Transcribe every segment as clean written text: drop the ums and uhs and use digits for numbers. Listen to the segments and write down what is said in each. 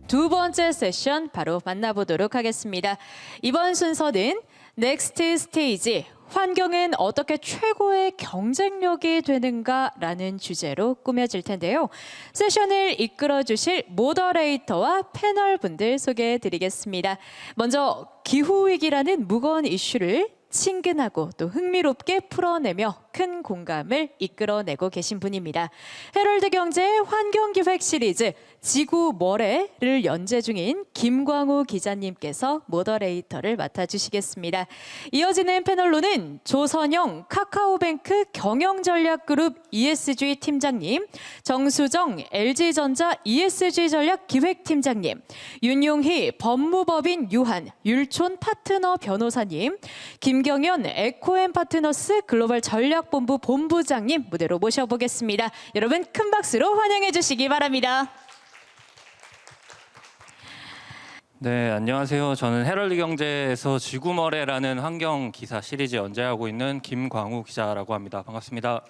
두 번째 세션 바로 만나보도록 하겠습니다. 이번 순서는 넥스트 스테이지, 환경은 어떻게 최고의 경쟁력이 되는가라는 주제로 꾸며질 텐데요. 세션을 이끌어 주실 모더레이터와 패널 분들 소개해 드리겠습니다. 먼저 기후위기라는 무거운 이슈를 친근하고 또 흥미롭게 풀어내며 큰 공감을 이끌어내고 계신 분입니다. 헤럴드 경제의 환경기획 시리즈 지구 뭐래를 연재 중인 김광우 기자님께서 모더레이터를 맡아주시겠습니다. 이어지는 패널로는 조선영 카카오뱅크 경영전략그룹 ESG 팀장님, 정수정 LG전자 ESG 전략기획팀장님, 윤용희 법무법인 유한 율촌 파트너 변호사님, 김경연 에코앤파트너스 글로벌 전략본부 본부장님 무대로 모셔보겠습니다. 여러분 큰 박수로 환영해 주시기 바랍니다. 네, 안녕하세요. 저는 헤럴드 경제에서 지구머래라는 환경 기사 시리즈 연재하고 있는 김광우 기자라고 합니다. 반갑습니다.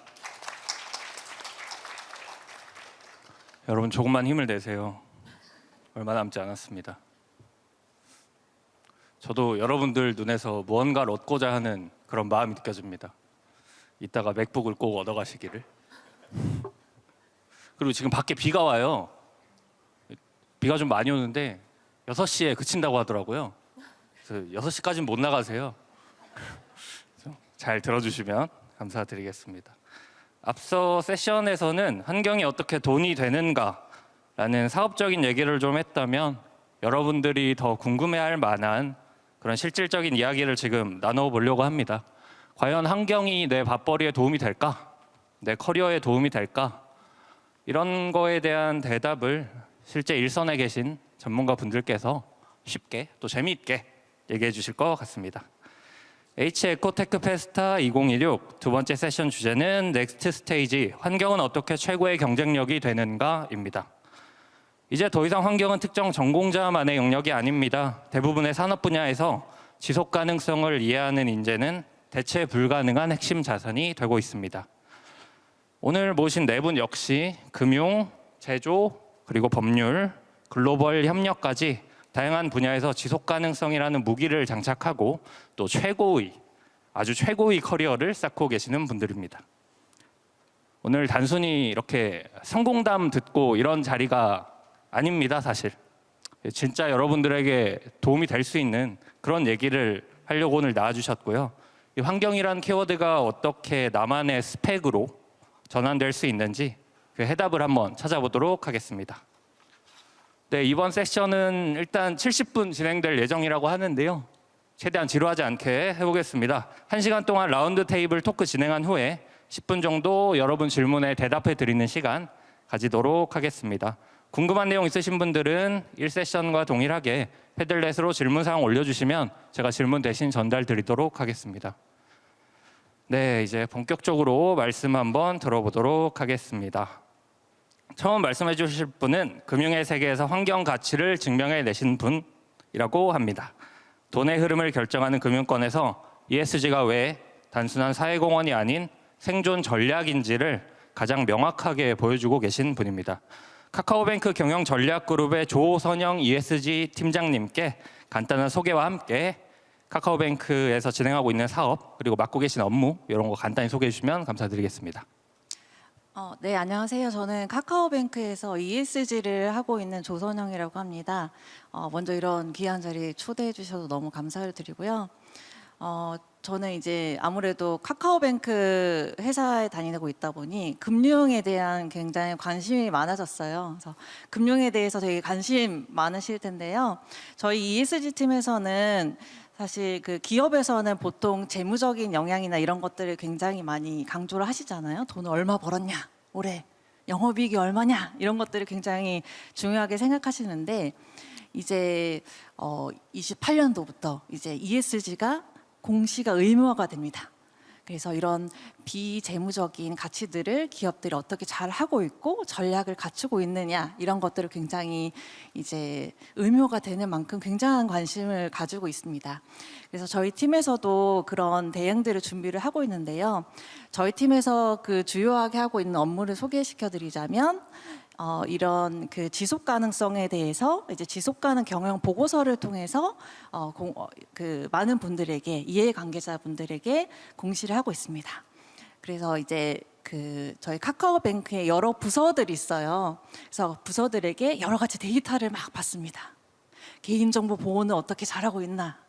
여러분 조금만 힘을 내세요. 얼마 남지 않았습니다. 저도 여러분들 눈에서 무언가를 얻고자 하는 그런 마음이 느껴집니다. 이따가 맥북을 꼭 얻어가시기를. 그리고 지금 밖에 비가 와요. 비가 좀 많이 오는데 6시에 그친다고 하더라고요. 그래서 6시까지는 못 나가세요. 잘 들어주시면 감사드리겠습니다. 앞서 세션에서는 환경이 어떻게 돈이 되는가라는 사업적인 얘기를 좀 했다면 여러분들이 더 궁금해할 만한 그런 실질적인 이야기를 지금 나눠보려고 합니다. 과연 환경이 내 밥벌이에 도움이 될까? 내 커리어에 도움이 될까? 이런 거에 대한 대답을 실제 일선에 계신 전문가 분들께서 쉽게 또 재미있게 얘기해 주실 것 같습니다. H-에코테크 페스타 2016 두 번째 세션 주제는 넥스트 스테이지, 환경은 어떻게 최고의 경쟁력이 되는가입니다. 이제 더 이상 환경은 특정 전공자만의 영역이 아닙니다. 대부분의 산업 분야에서 지속 가능성을 이해하는 인재는 대체 불가능한 핵심 자산이 되고 있습니다. 오늘 모신 네 분 역시 금융, 제조, 그리고 법률, 글로벌 협력까지 다양한 분야에서 지속 가능성이라는 무기를 장착하고 또 아주 최고의 커리어를 쌓고 계시는 분들입니다. 오늘 단순히 이렇게 성공담 듣고 이런 자리가 아닙니다, 사실. 진짜 여러분들에게 도움이 될 수 있는 그런 얘기를 하려고 오늘 나와주셨고요. 이 환경이라는 키워드가 어떻게 나만의 스펙으로 전환될 수 있는지 그 해답을 한번 찾아보도록 하겠습니다. 네, 이번 세션은 일단 70분 진행될 예정이라고 하는데요. 최대한 지루하지 않게 해보겠습니다. 1시간 동안 라운드 테이블 토크 진행한 후에 10분 정도 여러분 질문에 대답해 드리는 시간 가지도록 하겠습니다. 궁금한 내용 있으신 분들은 1세션과 동일하게 패들렛으로 질문사항 올려주시면 제가 질문 대신 전달 드리도록 하겠습니다. 네, 이제 본격적으로 말씀 한번 들어보도록 하겠습니다. 처음 말씀해 주실 분은 금융의 세계에서 환경 가치를 증명해 내신 분이라고 합니다. 돈의 흐름을 결정하는 금융권에서 ESG가 왜 단순한 사회공헌이 아닌 생존 전략인지를 가장 명확하게 보여주고 계신 분입니다. 카카오뱅크 경영전략그룹의 조선영 ESG 팀장님께 간단한 소개와 함께 카카오뱅크에서 진행하고 있는 사업 그리고 맡고 계신 업무 이런 거 간단히 소개해 주시면 감사드리겠습니다. 네, 안녕하세요. 저는 카카오뱅크에서 ESG를 하고 있는 조선영이라고 합니다. 먼저 이런 귀한 자리에 초대해 주셔서 너무 감사를 드리고요. 저는 이제 아무래도 카카오뱅크 회사에 다니고 있다 보니 금융에 대한 굉장히 관심이 많아졌어요. 그래서 금융에 대해서 되게 관심 많으실 텐데요. 저희 ESG 팀에서는 사실 그 기업에서는 보통 재무적인 영향이나 이런 것들을 굉장히 많이 강조를 하시잖아요. 돈을 얼마 벌었냐, 올해 영업이익이 얼마냐, 이런 것들을 굉장히 중요하게 생각하시는데 이제 28년도부터 이제 ESG가 공시가 의무화가 됩니다. 그래서 이런 비재무적인 가치들을 기업들이 어떻게 잘 하고 있고 전략을 갖추고 있느냐, 이런 것들을 굉장히 이제 의무화가 되는 만큼 굉장한 관심을 가지고 있습니다. 그래서 저희 팀에서도 그런 대응들을 준비를 하고 있는데요. 저희 팀에서 그 주요하게 하고 있는 업무를 소개시켜 드리자면 이런 그 지속 가능성에 대해서 이제 지속 가능 경영 보고서를 통해서 그 많은 분들에게 이해 관계자분들에게 공시를 하고 있습니다. 그래서 이제 그 저희 카카오뱅크에 여러 부서들이 있어요. 그래서 부서들에게 여러 가지 데이터를 막 받습니다. 개인정보 보호는 어떻게 잘하고 있나?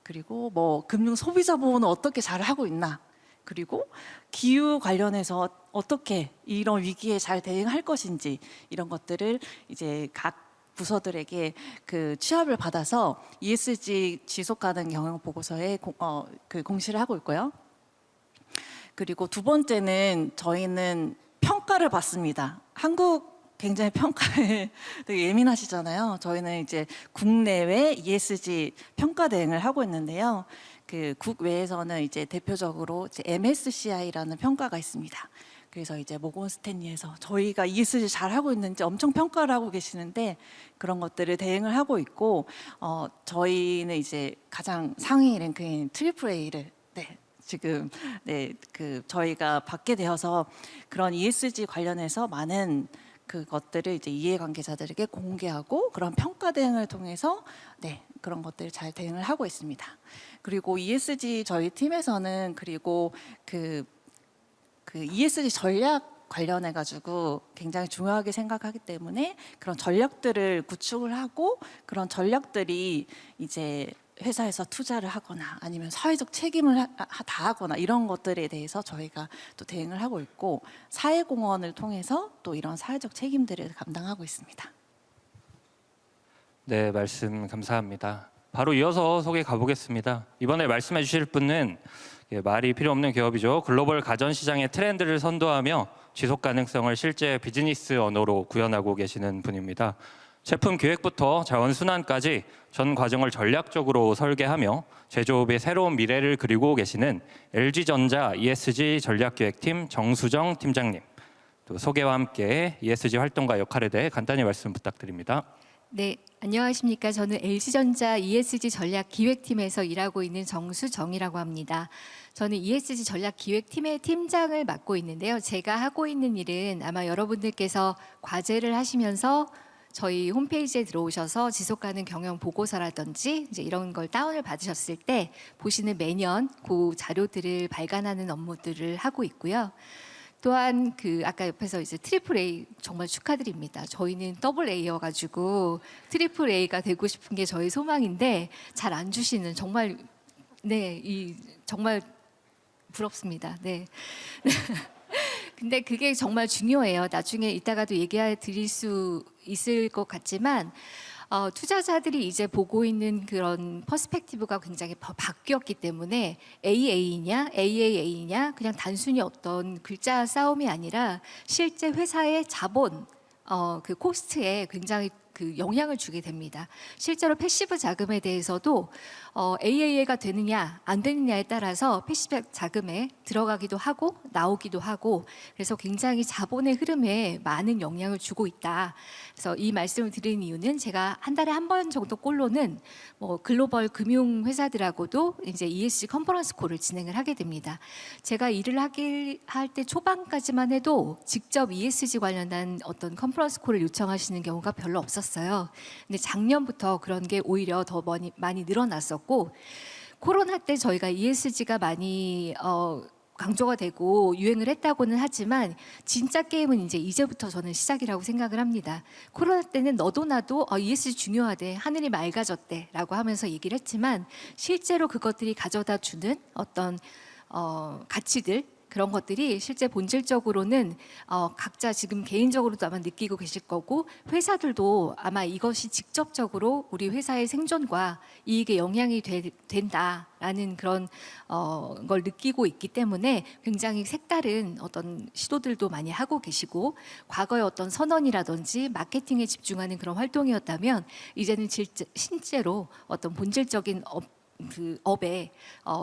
그리고 뭐 금융 소비자 보호는 어떻게 잘하고 있나? 그리고 기후 관련해서 어떻게 이런 위기에 잘 대응할 것인지 이런 것들을 이제 각 부서들에게 그 취합을 받아서 ESG 지속 가능 경영 보고서에 그 공시를 하고 있고요. 그리고 두 번째는 저희는 평가를 받습니다. 한국 굉장히 평가에 되게 예민하시잖아요. 저희는 이제 국내외 ESG 평가 대행을 하고 있는데요. 그 국외에서는 이제 대표적으로 이제 MSCI라는 평가가 있습니다. 그래서 이제 모건 스탠리에서 저희가 ESG 잘 하고 있는지 엄청 평가를 하고 계시는데 그런 것들을 대행을 하고 있고 저희는 이제 가장 상위 랭크인 AAA를 지금 그 저희가 받게 되어서 그런 ESG 관련해서 많은 그것들을 이제 이해관계자들에게 공개하고 그런 평가 대행을 통해서 그런 것들을 잘 대응을 하고 있습니다. 그리고 ESG 저희 팀에서는 그리고 그 ESG 전략 관련해 가지고 굉장히 중요하게 생각하기 때문에 그런 전략들을 구축을 하고 그런 전략들이 이제 회사에서 투자를 하거나 아니면 사회적 책임을 다하거나 이런 것들에 대해서 저희가 또 대응을 하고 있고 사회공헌을 통해서 또 이런 사회적 책임들을 감당하고 있습니다. 네, 말씀 감사합니다. 바로 이어서 소개 가보겠습니다. 이번에 말씀해 주실 분은 말이 필요 없는 기업이죠. 글로벌 가전시장의 트렌드를 선도하며 지속 가능성을 실제 비즈니스 언어로 구현하고 계시는 분입니다. 제품 기획부터 자원순환까지 전 과정을 전략적으로 설계하며 제조업의 새로운 미래를 그리고 계시는 LG전자 ESG 전략기획팀 정수정 팀장님. 또 소개와 함께 ESG 활동과 역할에 대해 간단히 말씀 부탁드립니다. 네, 안녕하십니까. 저는 LG전자 ESG 전략기획팀에서 일하고 있는 정수정이라고 합니다. 저는 ESG 전략기획팀의 팀장을 맡고 있는데요. 제가 하고 있는 일은 아마 여러분들께서 과제를 하시면서 저희 홈페이지에 들어오셔서 지속가능 경영 보고서라든지 이제 이런 걸 다운을 받으셨을 때 보시는 매년 그 자료들을 발간하는 업무들을 하고 있고요. 또한 그 아까 옆에서 이제 트리플 A 정말 축하드립니다. 저희는 더블 A여가지고 트리플 A가 되고 싶은 게 저희 소망인데 잘 안 주시는 정말 이 정말 부럽습니다. 네. 근데 그게 정말 중요해요. 나중에 이따가도 얘기해 드릴 수 있을 것 같지만 투자자들이 이제 보고 있는 그런 퍼스펙티브가 굉장히 바뀌었기 때문에 AA냐, AAA냐 그냥 단순히 어떤 글자 싸움이 아니라 실제 회사의 자본, 그 코스트에 굉장히 그 영향을 주게 됩니다. 실제로 패시브 자금에 대해서도 AAA가 되느냐 안 되느냐에 따라서 패시브 자금에 들어가기도 하고 나오기도 하고 그래서 굉장히 자본의 흐름에 많은 영향을 주고 있다. 그래서 이 말씀을 드리는 이유는 제가 한 달에 한 번 정도 꼴로는 뭐 글로벌 금융 회사들하고도 이제 ESG 컨퍼런스 콜을 진행을 하게 됩니다. 제가 일을 할 때 초반까지만 해도 직접 ESG 관련한 어떤 컨퍼런스 콜을 요청하시는 경우가 별로 없었어요. 근데 작년부터 그런 게 오히려 더 많이 늘어났었고 코로나 때 저희가 ESG가 많이 강조가 되고 유행을 했다고는 하지만 진짜 게임은 이제부터 저는 시작이라고 생각을 합니다. 코로나 때는 너도 나도 ESG 중요하대, 하늘이 맑아졌대 라고 하면서 얘기를 했지만 실제로 그것들이 가져다 주는 어떤 가치들 그런 것들이 실제 본질적으로는 각자 지금 개인적으로도 아마 느끼고 계실 거고 회사들도 아마 이것이 직접적으로 우리 회사의 생존과 이익에 영향이 된다라는 그런 걸 느끼고 있기 때문에 굉장히 색다른 어떤 시도들도 많이 하고 계시고 과거의 어떤 선언이라든지 마케팅에 집중하는 그런 활동이었다면 이제는 실제로 어떤 본질적인 업에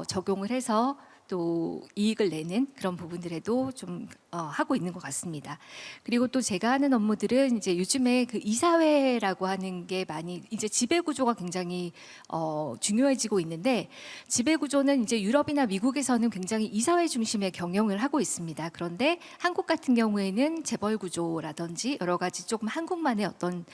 적용을 해서 또 이익을 내는 그런 부분들에도 좀 하고 있는 것 같습니다. 그리고 또 제가 하는 업무들은 이제 요즘에 그 이사회라고 하는 게 많이 이제 지배 구조가 굉장히 중요해지고 있는데, 지배 구조는 이제 유럽이나 미국에서는 굉장히 이사회 중심의 경영을 하고 있습니다. 그런데 한국 같은 경우에는 재벌 구조라든지 여러 가지 조금 한국만의 어떤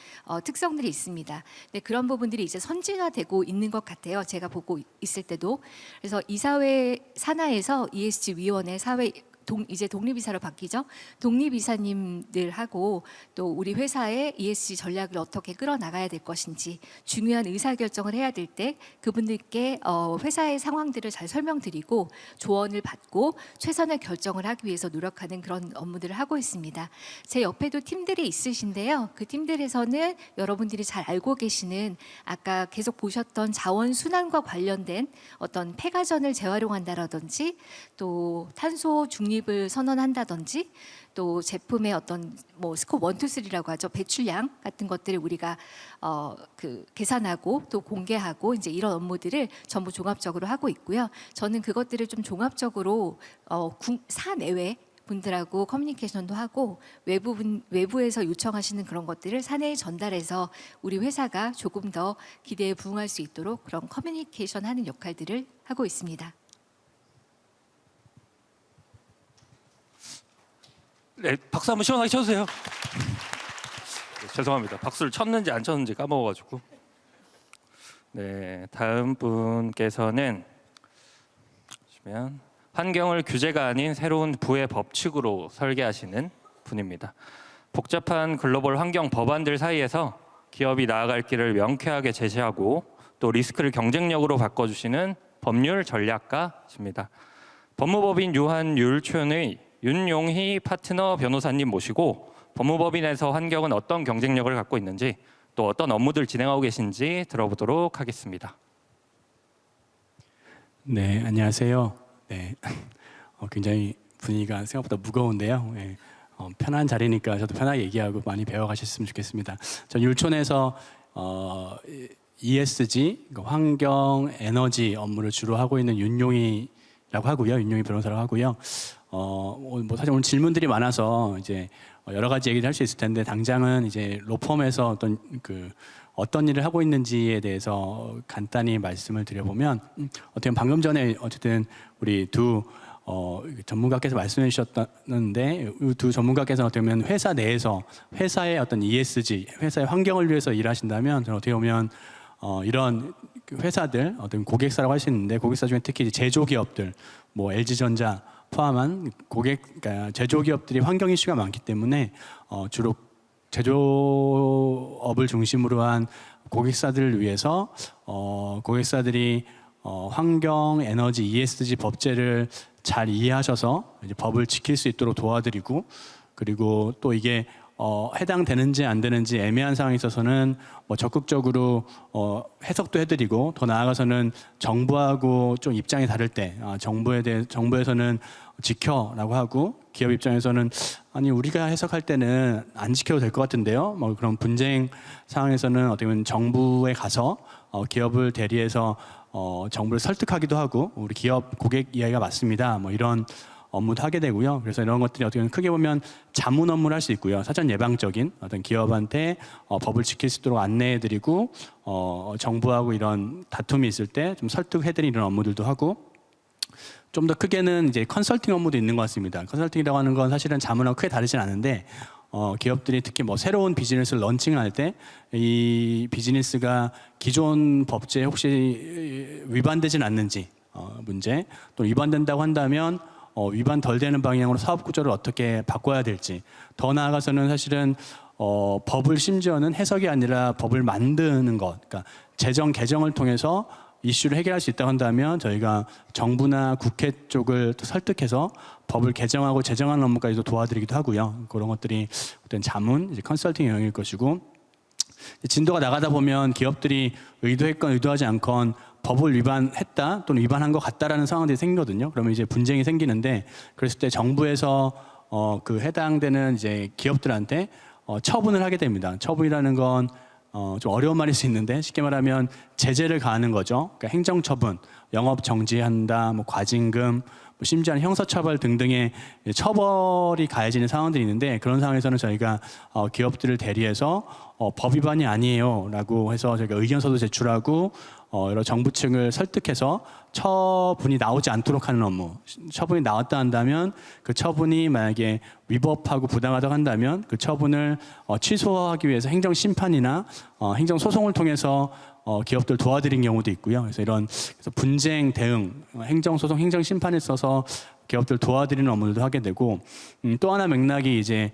특성들이 있습니다. 근데 그런 부분들이 이제 선진화되고 있는 것 같아요. 제가 보고 있을 때도. 그래서 이사회 산하에서 ESG 위원회 사회 이제 독립이사로 바뀌죠. 독립이사님들하고 또 우리 회사의 ESG 전략을 어떻게 끌어나가야 될 것인지 중요한 의사결정을 해야 될 때 그분들께 회사의 상황들을 잘 설명드리고 조언을 받고 최선의 결정을 하기 위해서 노력하는 그런 업무들을 하고 있습니다. 제 옆에도 팀들이 있으신데요. 그 팀들에서는 여러분들이 잘 알고 계시는 아까 계속 보셨던 자원순환과 관련된 어떤 폐가전을 재활용한다라든지 또 탄소 중립을 선언한다든지 또 제품의 어떤 뭐 스코프 1, 2, 3라고 하죠. 배출량 같은 것들을 우리가 계산하고 또 공개하고 이제 이런 업무들을 전부 종합적으로 하고 있고요. 저는 그것들을 좀 종합적으로 사내외 분들하고 커뮤니케이션도 하고 외부에서 요청하시는 그런 것들을 사내에 전달해서 우리 회사가 조금 더 기대에 부응할 수 있도록 그런 커뮤니케이션 하는 역할들을 하고 있습니다. 네, 박수 한번 시원하게 쳐주세요. 네, 죄송합니다. 박수를 쳤는지 안 쳤는지 까먹어가지고. 네, 다음 분께서는 보시면 환경을 규제가 아닌 새로운 부의 법칙으로 설계하시는 분입니다. 복잡한 글로벌 환경 법안들 사이에서 기업이 나아갈 길을 명쾌하게 제시하고 또 리스크를 경쟁력으로 바꿔주시는 법률 전략가십니다. 법무법인 유한율촌의 윤용희 파트너 변호사님 모시고 법무법인에서 환경은 어떤 경쟁력을 갖고 있는지 또 어떤 업무들 진행하고 계신지 들어보도록 하겠습니다. 네, 안녕하세요. 네, 굉장히 분위기가 생각보다 무거운데요. 네, 편한 자리니까 저도 편하게 얘기하고 많이 배워가셨으면 좋겠습니다. 전 율촌에서 ESG, 환경, 에너지 업무를 주로 하고 있는 윤용희라고 하고요. 윤용희 변호사라고 하고요. 뭐 사실 오늘 질문들이 많아서 이제 여러 가지 얘기를 할 수 있을 텐데 당장은 이제 로펌에서 어떤 일을 하고 있는지에 대해서 간단히 말씀을 드려보면 어떻게 방금 전에 어쨌든 우리 두 전문가께서 말씀해 주셨는데 이 두 전문가께서는 어떻게 보면 회사 내에서 회사의 어떤 ESG, 회사의 환경을 위해서 일하신다면 저는 어떻게 보면 이런 회사들 어떤 고객사라고 할 수 있는데 고객사 중에 특히 제조기업들 뭐 LG전자 포함한 그러니까 제조기업들이 환경 이슈가 많기 때문에 주로 제조업을 중심으로 한 고객사들을 위해서 고객사들이 환경, 에너지, ESG 법제를 잘 이해하셔서 이제 법을 지킬 수 있도록 도와드리고 그리고 또 이게 해당되는지 안 되는지 애매한 상황에 있어서는 뭐 적극적으로 해석도 해드리고 더 나아가서는 정부하고 좀 입장이 다를 때 정부에서는 지켜라고 하고 기업 입장에서는 아니 우리가 해석할 때는 안 지켜도 될 것 같은데요. 뭐 그런 분쟁 상황에서는 어떻게 보면 정부에 가서 기업을 대리해서 정부를 설득하기도 하고 우리 기업 고객 이야기가 맞습니다. 뭐 이런 업무도 하게 되고요. 그래서 이런 것들이 어떻게 보면 크게 보면 자문 업무를 할 수 있고요. 사전 예방적인 어떤 기업한테 법을 지킬 수 있도록 안내해드리고 정부하고 이런 다툼이 있을 때 좀 설득해드리는 이런 업무들도 하고 좀 더 크게는 이제 컨설팅 업무도 있는 것 같습니다. 컨설팅이라고 하는 건 사실은 자문하고 크게 다르진 않은데 기업들이 특히 뭐 새로운 비즈니스를 런칭을 할 때 이 비즈니스가 기존 법제에 혹시 위반되진 않는지 문제 또 위반된다고 한다면 위반 덜 되는 방향으로 사업 구조를 어떻게 바꿔야 될지 더 나아가서는 사실은 법을 심지어는 해석이 아니라 법을 만드는 것 그러니까 제정 개정을 통해서 이슈를 해결할 수 있다고 한다면 저희가 정부나 국회 쪽을 또 설득해서 법을 개정하고 제정하는 업무까지도 도와드리기도 하고요. 그런 것들이 어떤 자문, 이제 컨설팅 영역일 것이고 진도가 나가다 보면 기업들이 의도했건 의도하지 않건 법을 위반했다 또는 위반한 것 같다라는 상황들이 생기거든요. 그러면 이제 분쟁이 생기는데 그랬을 때 정부에서 그 해당되는 이제 기업들한테 처분을 하게 됩니다. 처분이라는 건 좀 어려운 말일 수 있는데 쉽게 말하면 제재를 가하는 거죠. 그러니까 행정처분, 영업 정지한다, 뭐 과징금, 심지어는 형사처벌 등등의 처벌이 가해지는 상황들이 있는데 그런 상황에서는 저희가 기업들을 대리해서 법 위반이 아니에요라고 해서 저희가 의견서도 제출하고 여러 정부 층을 설득해서 처분이 나오지 않도록 하는 업무. 처분이 나왔다 한다면 그 처분이 만약에 위법하고 부당하다고 한다면 그 처분을 취소하기 위해서 행정 심판이나 행정 소송을 통해서 기업들 도와드린 경우도 있고요. 그래서 그래서 분쟁 대응, 행정 소송, 행정 심판에 있어서 기업들 도와드리는 업무들도 하게 되고 또 하나 맥락이 이제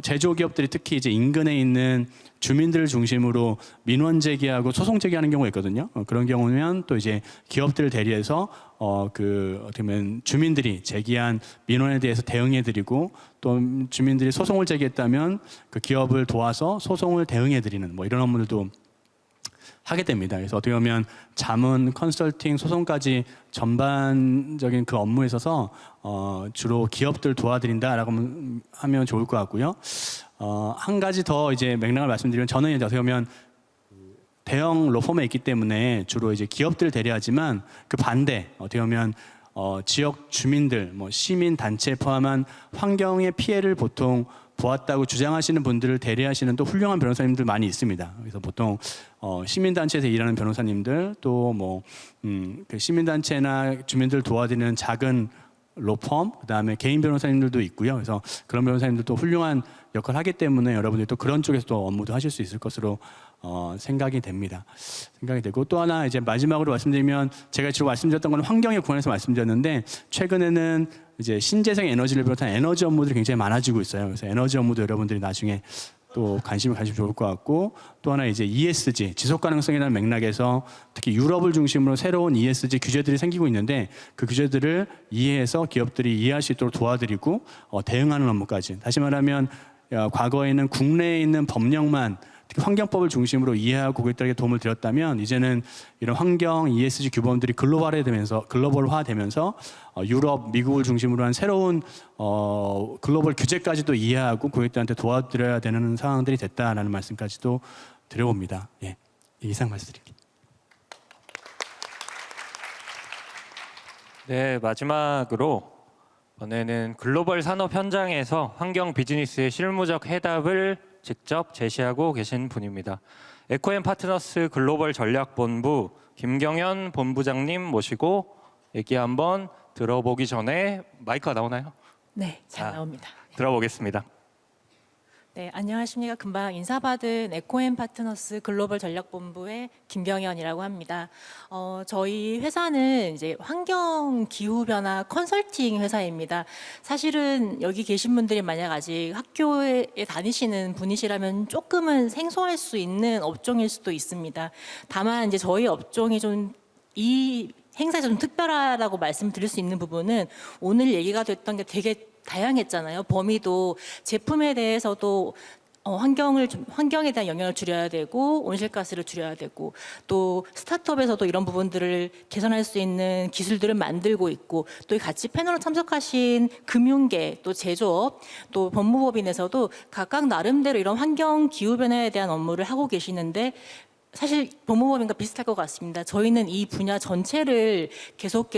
제조기업들이 특히 이제 인근에 있는 주민들을 중심으로 민원 제기하고 소송 제기하는 경우가 있거든요. 그런 경우면 또 이제 기업들을 대리해서 어떻게 보면 주민들이 제기한 민원에 대해서 대응해드리고 또 주민들이 소송을 제기했다면 그 기업을 도와서 소송을 대응해드리는 뭐 이런 업무들도 하게 됩니다. 그래서 어떻게 보면 자문, 컨설팅, 소송까지 전반적인 그 업무에 있어서 주로 기업들 도와드린다라고 하면 좋을 것 같고요. 한 가지 더 이제 맥락을 말씀드리면 저는 이제 어떻게 보면 대형 로펌에 있기 때문에 주로 이제 기업들을 대리하지만 그 반대 어떻게 보면 지역 주민들, 뭐 시민 단체 포함한 환경의 피해를 보통 보았다고 주장하시는 분들을 대리하시는 또 훌륭한 변호사님들 많이 있습니다. 그래서 보통 시민단체에서 일하는 변호사님들 또 뭐 그 시민단체나 주민들 도와드리는 작은 로펌 그다음에 개인 변호사님들도 있고요. 그래서 그런 변호사님들도 훌륭한 역할을 하기 때문에 여러분들이 또 그런 쪽에서 또 업무도 하실 수 있을 것으로 생각이 됩니다. 생각이 되고 또 하나 이제 마지막으로 말씀드리면 제가 주로 말씀드렸던 건 환경에 관해서 말씀드렸는데 최근에는 이제 신재생 에너지를 비롯한 에너지 업무들이 굉장히 많아지고 있어요. 그래서 에너지 업무도 여러분들이 나중에 또 관심을 가지면 좋을 것 같고 또 하나 이제 ESG 지속 가능성이라는 맥락에서 특히 유럽을 중심으로 새로운 ESG 규제들이 생기고 있는데 그 규제들을 이해해서 기업들이 이해할 수 있도록 도와드리고 대응하는 업무까지 다시 말하면 과거에는 국내에 있는 법령만 특히 환경법을 중심으로 이해하고 고객들에게 도움을 드렸다면 이제는 이런 환경 ESG 규범들이 글로벌화되면서 유럽, 미국을 중심으로 한 새로운 글로벌 규제까지도 이해하고 고객들한테 도와드려야 되는 상황들이 됐다라는 말씀까지도 드려봅니다. 예, 이상 말씀드릴게요. 네, 마지막으로 이번에는 글로벌 산업 현장에서 환경 비즈니스의 실무적 해답을 직접 제시하고 계신 분입니다. 에코앤 파트너스 글로벌 전략본부 김경현 본부장님 모시고 얘기 한번 들어보기 전에 마이크가 나오나요? 네, 잘 나옵니다. 들어보겠습니다. 네, 안녕하십니까. 금방 인사받은 에코앤 파트너스 글로벌 전략본부의 김경현이라고 합니다. 저희 회사는 이제 환경 기후 변화 컨설팅 회사입니다. 사실은 여기 계신 분들이 만약 아직 학교에 다니시는 분이시라면 조금은 생소할 수 있는 업종일 수도 있습니다. 다만 이제 저희 업종이 좀 이 행사에서 좀 특별하다고 말씀드릴 수 있는 부분은 오늘 얘기가 됐던 게 되게 다양했잖아요. 범위도 제품에 대해서도 환경에 대한 영향을 줄여야 되고 온실가스를 줄여야 되고 또 스타트업에서도 이런 부분들을 개선할 수 있는 기술들을 만들고 있고 또 같이 패널로 참석하신 금융계 또 제조업 또 법무법인에서도 각각 나름대로 이런 환경 기후 변화에 대한 업무를 하고 계시는데 사실 법무법인과 비슷할 것 같습니다. 저희는 이 분야 전체를 계속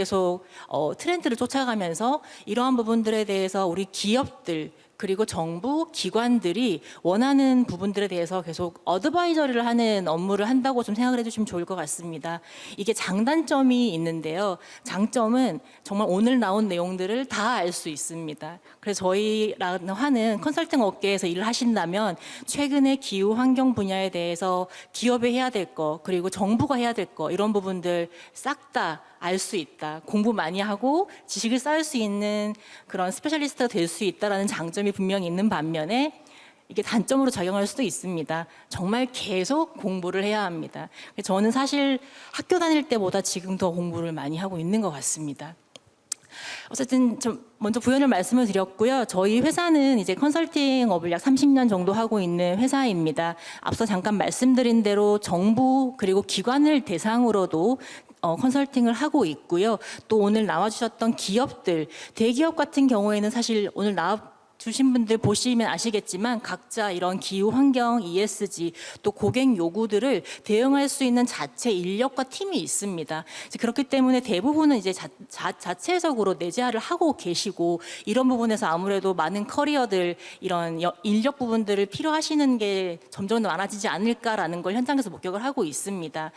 트렌드를 쫓아가면서 이러한 부분들에 대해서 우리 기업들 그리고 정부 기관들이 원하는 부분들에 대해서 계속 어드바이저리를 하는 업무를 한다고 좀 생각을 해주시면 좋을 것 같습니다. 이게 장단점이 있는데요. 장점은 정말 오늘 나온 내용들을 다 알 수 있습니다. 그래서 저희라는 하는 컨설팅 업계에서 일을 하신다면 최근에 기후 환경 분야에 대해서 기업이 해야 될 거 그리고 정부가 해야 될 거 이런 부분들 싹 다 알 수 있다. 공부 많이 하고 지식을 쌓을 수 있는 그런 스페셜리스트가 될 수 있다라는 장점이 분명히 있는 반면에 이게 단점으로 작용할 수도 있습니다. 정말 계속 공부를 해야 합니다. 저는 사실 학교 다닐 때보다 지금 더 공부를 많이 하고 있는 것 같습니다. 어쨌든 좀 먼저 부연을 말씀을 드렸고요. 저희 회사는 이제 컨설팅업을 약 30년 정도 하고 있는 회사입니다. 앞서 잠깐 말씀드린 대로 정부 그리고 기관을 대상으로도 컨설팅을 하고 있고요. 또 오늘 나와주셨던 기업들, 대기업 같은 경우에는 사실 오늘 주신 분들 보시면 아시겠지만 각자 이런 기후 환경, ESG 또 고객 요구들을 대응할 수 있는 자체 인력과 팀이 있습니다. 이제 그렇기 때문에 대부분은 이제 자체적으로 내재화를 하고 계시고 이런 부분에서 아무래도 많은 커리어들 이런 인력 부분들을 필요하시는 게 점점 더 많아지지 않을까라는 걸 현장에서 목격을 하고 있습니다.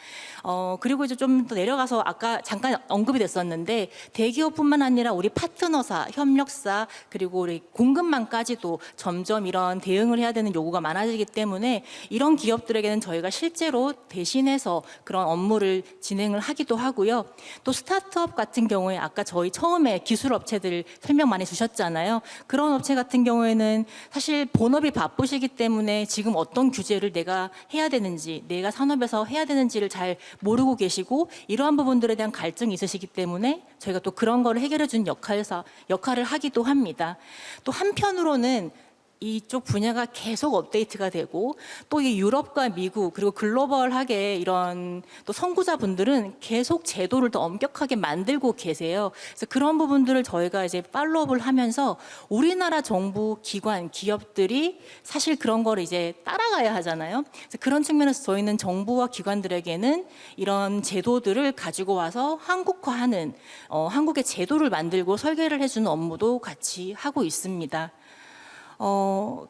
그리고 이제 좀 더 내려가서 아까 잠깐 언급이 됐었는데 대기업뿐만 아니라 우리 파트너사, 협력사 그리고 우리 공급망까지도 점점 이런 대응을 해야 되는 요구가 많아지기 때문에 이런 기업들에게는 저희가 실제로 대신해서 그런 업무를 진행을 하기도 하고요. 또 스타트업 같은 경우에 아까 저희 처음에 기술 업체들 설명 많이 주셨잖아요. 그런 업체 같은 경우에는 사실 본업이 바쁘시기 때문에 지금 어떤 규제를 내가 해야 되는지, 내가 산업에서 해야 되는지를 잘 모르고 계시고 이러한 부분들에 대한 갈증이 있으시기 때문에 저희가 또 그런 거를 해결해 주는 역할을 하기도 합니다. 또 한편으로는 이쪽 분야가 계속 업데이트가 되고 또 이 유럽과 미국 그리고 글로벌하게 이런 또 선구자분들은 계속 제도를 더 엄격하게 만들고 계세요. 그래서 그런 부분들을 저희가 이제 팔로우업을 하면서 우리나라 정부 기관 기업들이 사실 그런 거를 이제 따라가야 하잖아요. 그래서 그런 측면에서 저희는 정부와 기관들에게는 이런 제도들을 가지고 와서 한국화하는 한국의 제도를 만들고 설계를 해주는 업무도 같이 하고 있습니다.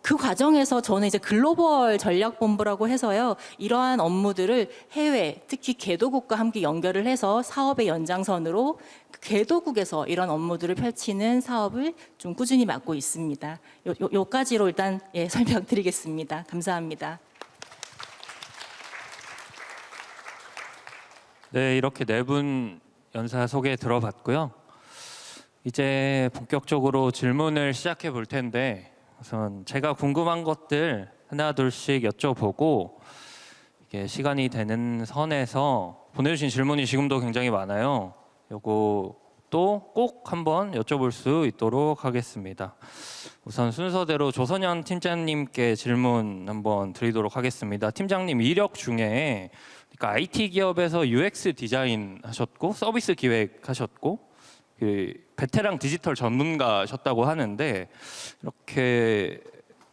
그 과정에서 저는 이제 글로벌 전략본부라고 해서요, 이러한 업무들을 해외, 특히 개도국과 함께 연결을 해서 사업의 연장선으로 그 개도국에서 이런 업무들을 펼치는 사업을 좀 꾸준히 맡고 있습니다. 요까지로 일단 설명드리겠습니다. 감사합니다. 네, 이렇게 네 분 연사 소개 들어봤고요. 이제 본격적으로 질문을 시작해 볼 텐데 우선 제가 궁금한 것들 하나 둘씩 여쭤보고 이게 시간이 되는 선에서 보내주신 질문이 지금도 굉장히 많아요. 요것도 꼭 한번 여쭤볼 수 있도록 하겠습니다. 우선 순서대로 조선현 팀장님께 질문 한번 드리도록 하겠습니다. 팀장님 이력 중에 그러니까 IT 기업에서 UX 디자인 하셨고 서비스 기획하셨고 그 베테랑 디지털 전문가셨다고 하는데 이렇게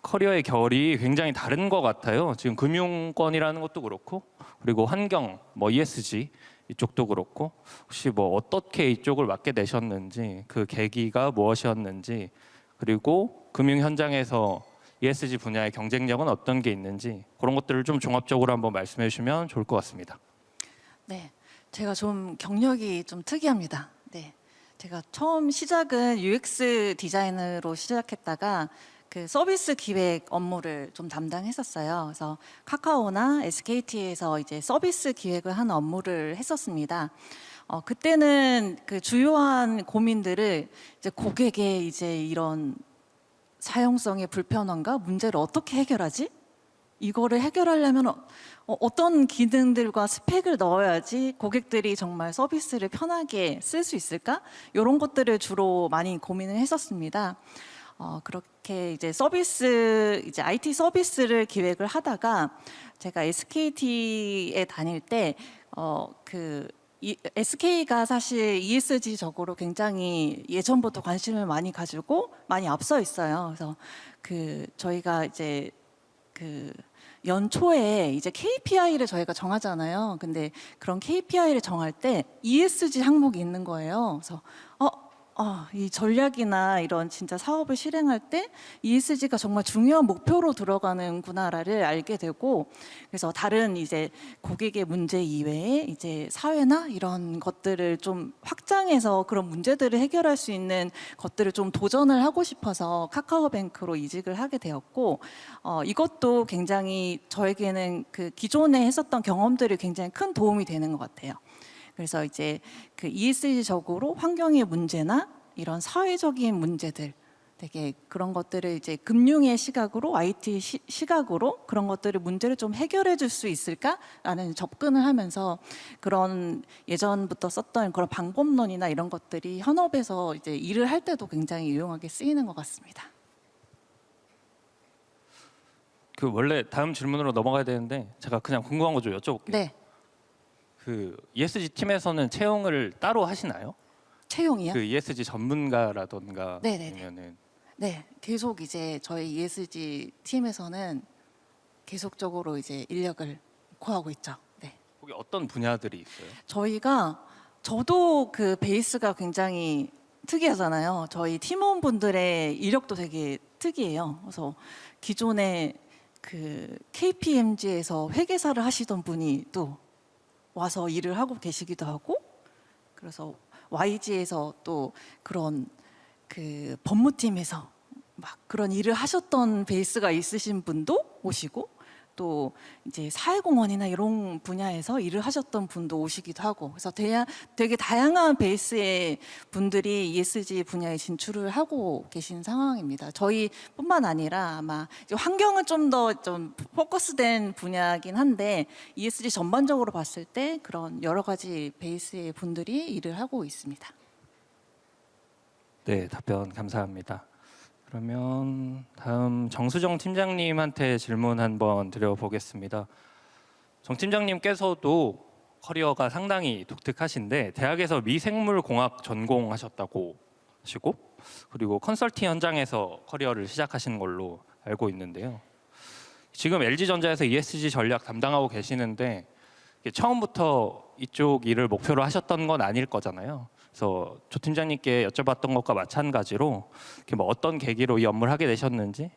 커리어의 결이 굉장히 다른 것 같아요. 지금 금융권이라는 것도 그렇고 그리고 환경, 뭐 ESG 이쪽도 그렇고 혹시 뭐 어떻게 이쪽을 맡게 되셨는지 그 계기가 무엇이었는지 그리고 금융 현장에서 ESG 분야의 경쟁력은 어떤 게 있는지 그런 것들을 좀 종합적으로 한번 말씀해 주시면 좋을 것 같습니다. 네, 제가 좀 경력이 좀 특이합니다. 네, 제가 처음 시작은 UX 디자이너로 시작했다가 그 서비스 기획 업무를 좀 담당했었어요. 그래서 카카오나 SKT에서 이제 서비스 기획을 하는 업무를 했었습니다. 그때는 그 주요한 고민들을 이제 고객의 이제 이런 사용성의 불편함과 문제를 어떻게 해결하지? 이거를 해결하려면 어떤 기능들과 스펙을 넣어야지 고객들이 정말 서비스를 편하게 쓸 수 있을까? 이런 것들을 주로 많이 고민을 했었습니다. 그렇게 이제 이제 IT 서비스를 기획을 하다가 제가 SKT에 다닐 때 SK가 사실 ESG적으로 굉장히 예전부터 관심을 많이 가지고 많이 앞서 있어요. 그래서 저희가 이제 연초에 이제 KPI를 저희가 정하잖아요. 근데 그런 KPI를 정할 때 ESG 항목이 있는 거예요. 그래서 이 전략이나 이런 진짜 사업을 실행할 때 ESG가 정말 중요한 목표로 들어가는구나를 알게 되고, 그래서 다른 이제 고객의 문제 이외에 이제 사회나 이런 것들을 좀 확장해서 그런 문제들을 해결할 수 있는 것들을 좀 도전을 하고 싶어서 카카오뱅크로 이직을 하게 되었고, 이것도 굉장히 저에게는 그 기존에 했었던 경험들이 굉장히 큰 도움이 되는 것 같아요. 그래서 이제 그 ESG적으로 환경의 문제나 이런 사회적인 문제들, 되게 그런 것들을 이제 금융의 시각으로, IT 시각으로 그런 것들을 문제를 좀 해결해 줄 수 있을까라는 접근을 하면서 그런 예전부터 썼던 그런 방법론이나 이런 것들이 현업에서 이제 일을 할 때도 굉장히 유용하게 쓰이는 것 같습니다. 그 원래 다음 질문으로 넘어가야 되는데 제가 그냥 궁금한 거 좀 여쭤볼게요. 네, 그 ESG 팀에서는 채용을 따로 하시나요? 채용이요? 그 ESG 전문가라던가 네네네. 아니면은 네, 계속 이제 저희 ESG 팀에서는 계속적으로 이제 인력을 구하고 있죠. 네. 거기 어떤 분야들이 있어요? 저도 그 베이스가 굉장히 특이하잖아요. 저희 팀원분들의 이력도 되게 특이해요. 그래서 기존에 그 KPMG에서 회계사를 하시던 분이 또 와서 일을 하고 계시기도 하고, 그래서 YG에서 또 그런 그 법무팀에서 막 그런 일을 하셨던 베이스가 있으신 분도 오시고, 또 이제 사회공헌이나 이런 분야에서 일을 하셨던 분도 오시기도 하고, 그래서 되게 다양한 베이스의 분들이 ESG 분야에 진출을 하고 계신 상황입니다. 저희뿐만 아니라 아마 이제 환경은 좀 더 좀 포커스된 분야긴 한데 ESG 전반적으로 봤을 때 그런 여러 가지 베이스의 분들이 일을 하고 있습니다. 네, 답변 감사합니다. 그러면 다음 정수정 팀장님한테 질문 한번 드려보겠습니다. 정 팀장님께서도 커리어가 상당히 독특하신데 대학에서 미생물공학 전공하셨다고 하시고, 그리고 컨설팅 현장에서 커리어를 시작하신 걸로 알고 있는데요. 지금 LG전자에서 ESG 전략 담당하고 계시는데 처음부터 이쪽 일을 목표로 하셨던 건 아닐 거잖아요. 그래서 조 팀장님께 여쭤봤던 것과 마찬가지로 뭐 어떤 계기로 이 업무를 하게 되셨는지,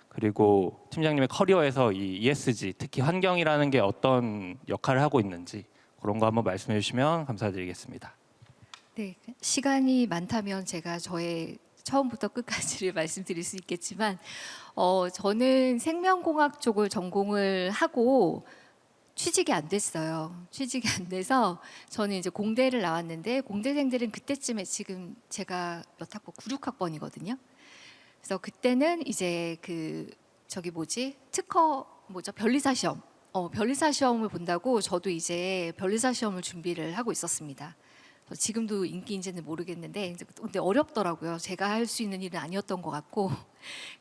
그리고 팀장님의 커리어에서 이 ESG, 특히 환경이라는 게 어떤 역할을 하고 있는지 그런 거 한번 말씀해 주시면 감사드리겠습니다. 네, 시간이 많다면 제가 저의 처음부터 끝까지를 말씀드릴 수 있겠지만, 저는 생명공학 쪽을 전공을 하고 취직이 안 됐어요. 취직이 안 돼서 저는 이제 공대를 나왔는데, 공대생들은 그때쯤에 지금 제가 몇 학번 9, 6학번이거든요. 그래서 그때는 이제 그 특허 변리사 시험, 변리사 시험을 본다고 저도 이제 변리사 시험을 준비를 하고 있었습니다. 지금도 인기인지는 모르겠는데 근데 어렵더라고요. 제가 할 수 있는 일은 아니었던 것 같고,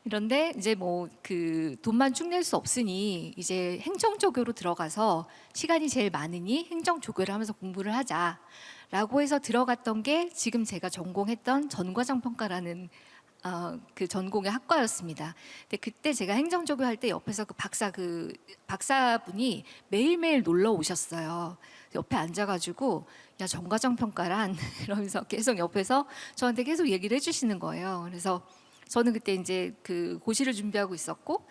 그런데 이제 뭐 그 돈만 쭉 낼 수 없으니 이제 행정조교로 들어가서 시간이 제일 많으니 행정조교를 하면서 공부를 하자라고 해서 들어갔던 게 지금 제가 전공했던 전과정평가라는 그 전공의 학과였습니다. 근데 그때 제가 행정조교 할 때 옆에서 그 박사분이 매일매일 놀러 오셨어요. 옆에 앉아가지고 야, 전과정평가란 이러면서 계속 옆에서 저한테 계속 얘기를 해주시는 거예요. 그래서 저는 그때 이제 그 고시를 준비하고 있었고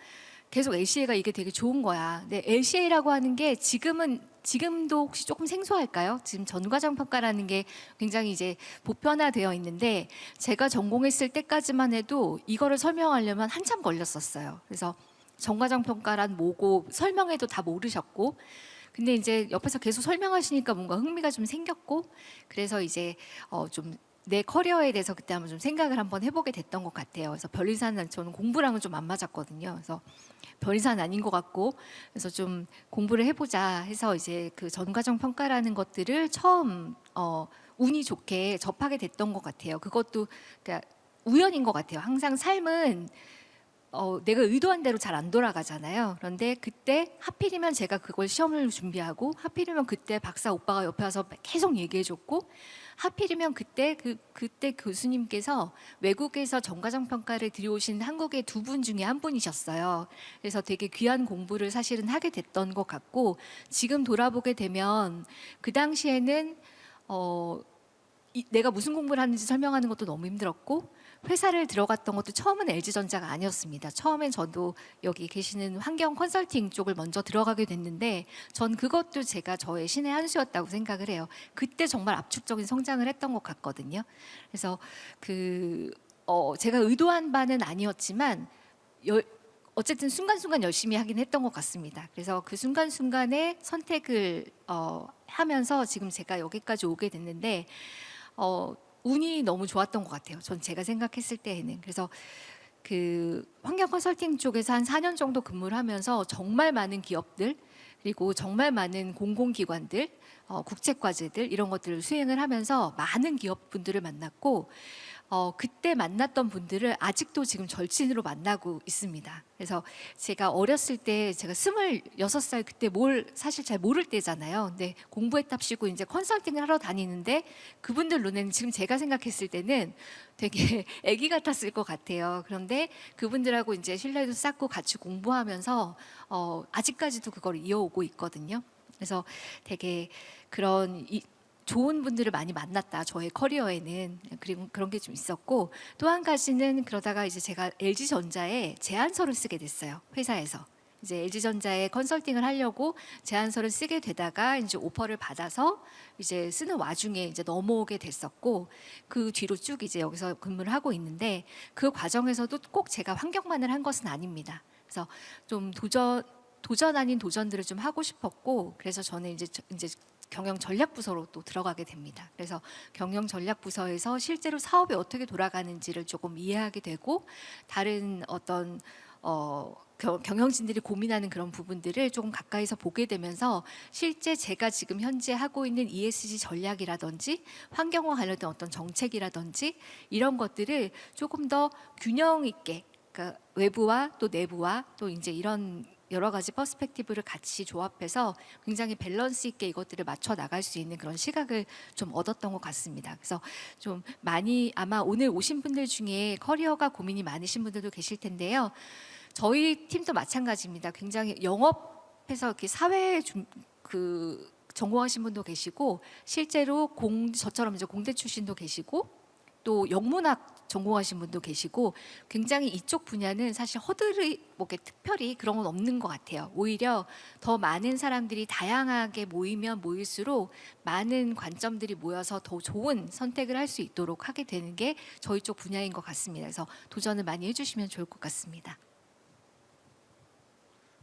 계속 LCA가 이게 되게 좋은 거야. 근데 LCA라고 하는 게 지금도 혹시 조금 생소할까요? 지금 전과정평가라는 게 굉장히 이제 보편화되어 있는데, 제가 전공했을 때까지만 해도 이거를 설명하려면 한참 걸렸었어요. 그래서 전과정평가란 뭐고 설명해도 다 모르셨고, 근데 이제 옆에서 계속 설명하시니까 뭔가 흥미가 좀 생겼고, 그래서 이제 좀 내 커리어에 대해서 그때 한번 좀 생각을 한번 해보게 됐던 것 같아요. 그래서 변리사는 저는 공부랑은 좀 안 맞았거든요. 그래서 변리사는 아닌 것 같고, 그래서 좀 공부를 해보자 해서 이제 그 전과정 평가라는 것들을 처음 운이 좋게 접하게 됐던 것 같아요. 그것도 그러니까 우연인 것 같아요. 항상 삶은 내가 의도한 대로 잘 안 돌아가잖아요. 그런데 그때 하필이면 제가 그걸 시험을 준비하고, 하필이면 그때 박사 오빠가 옆에 와서 계속 얘기해줬고, 하필이면 그때 교수님께서 외국에서 전과정 평가를 들여오신 한국의 두 분 중에 한 분이셨어요. 그래서 되게 귀한 공부를 사실은 하게 됐던 것 같고, 지금 돌아보게 되면 그 당시에는 내가 무슨 공부를 하는지 설명하는 것도 너무 힘들었고, 회사를 들어갔던 것도 처음은 LG전자가 아니었습니다. 처음엔 저도 여기 계시는 환경 컨설팅 쪽을 먼저 들어가게 됐는데, 전 그것도 제가 저의 신의 한 수였다고 생각을 해요. 그때 정말 압축적인 성장을 했던 것 같거든요. 그래서 제가 의도한 바는 아니었지만 어쨌든 순간순간 열심히 하긴 했던 것 같습니다. 그래서 그 순간순간에 선택을 하면서 지금 제가 여기까지 오게 됐는데, 운이 너무 좋았던 것 같아요. 전 제가 생각했을 때에는. 그래서 그 환경 컨설팅 쪽에서 한 4년 정도 근무를 하면서 정말 많은 기업들, 그리고 정말 많은 공공기관들, 국책과제들 이런 것들을 수행을 하면서 많은 기업분들을 만났고, 그때 만났던 분들을 아직도 지금 절친으로 만나고 있습니다. 그래서 제가 어렸을 때 제가 26살 그때 뭘 사실 잘 모를 때잖아요. 근데 공부했답시고 이제 컨설팅을 하러 다니는데 그분들 눈에는 지금 제가 생각했을 때는 되게 아기 같았을 것 같아요. 그런데 그분들하고 이제 신뢰도 쌓고 같이 공부하면서 아직까지도 그걸 이어오고 있거든요. 그래서 되게 그런 좋은 분들을 많이 만났다. 저의 커리어에는 그리고 그런 게 좀 있었고 또 한 가지는 그러다가 이제 제가 LG전자에 제안서를 쓰게 됐어요. 회사에서. 이제 LG전자에 컨설팅을 하려고 제안서를 쓰게 되다가 이제 오퍼를 받아서 이제 쓰는 와중에 이제 넘어오게 됐었고 그 뒤로 쭉 이제 여기서 근무를 하고 있는데 그 과정에서도 꼭 제가 환경만을 한 것은 아닙니다. 그래서 좀 도전 아닌 도전들을 좀 하고 싶었고 그래서 저는 이제 경영 전략 부서로 또 들어가게 됩니다. 그래서 경영 전략 부서에서 실제로 사업이 어떻게 돌아가는지를 조금 이해하게 되고 다른 어떤 경영진들이 고민하는 그런 부분들을 조금 가까이서 보게 되면서 실제 제가 지금 현재 하고 있는 ESG 전략이라든지 환경과 관련된 어떤 정책이라든지 이런 것들을 조금 더 균형 있게 그러니까 외부와 또 내부와 또 이제 이런 여러 가지 퍼스펙티브를 같이 조합해서 굉장히 밸런스 있게 이것들을 맞춰 나갈 수 있는 그런 시각을 좀 얻었던 것 같습니다. 그래서 좀 많이 아마 오늘 오신 분들 중에 커리어가 고민이 많으신 분들도 계실 텐데요. 저희 팀도 마찬가지입니다. 굉장히 영업해서 이렇게 사회 전공하신 분도 계시고 실제로 저처럼 이제 공대 출신도 계시고 또 영문학 전공하신 분도 계시고 굉장히 이쪽 분야는 사실 허들이 뭐 이렇게 특별히 그런 건 없는 것 같아요. 오히려 더 많은 사람들이 다양하게 모이면 모일수록 많은 관점들이 모여서 더 좋은 선택을 할 수 있도록 하게 되는 게 저희 쪽 분야인 것 같습니다. 그래서 도전을 많이 해주시면 좋을 것 같습니다.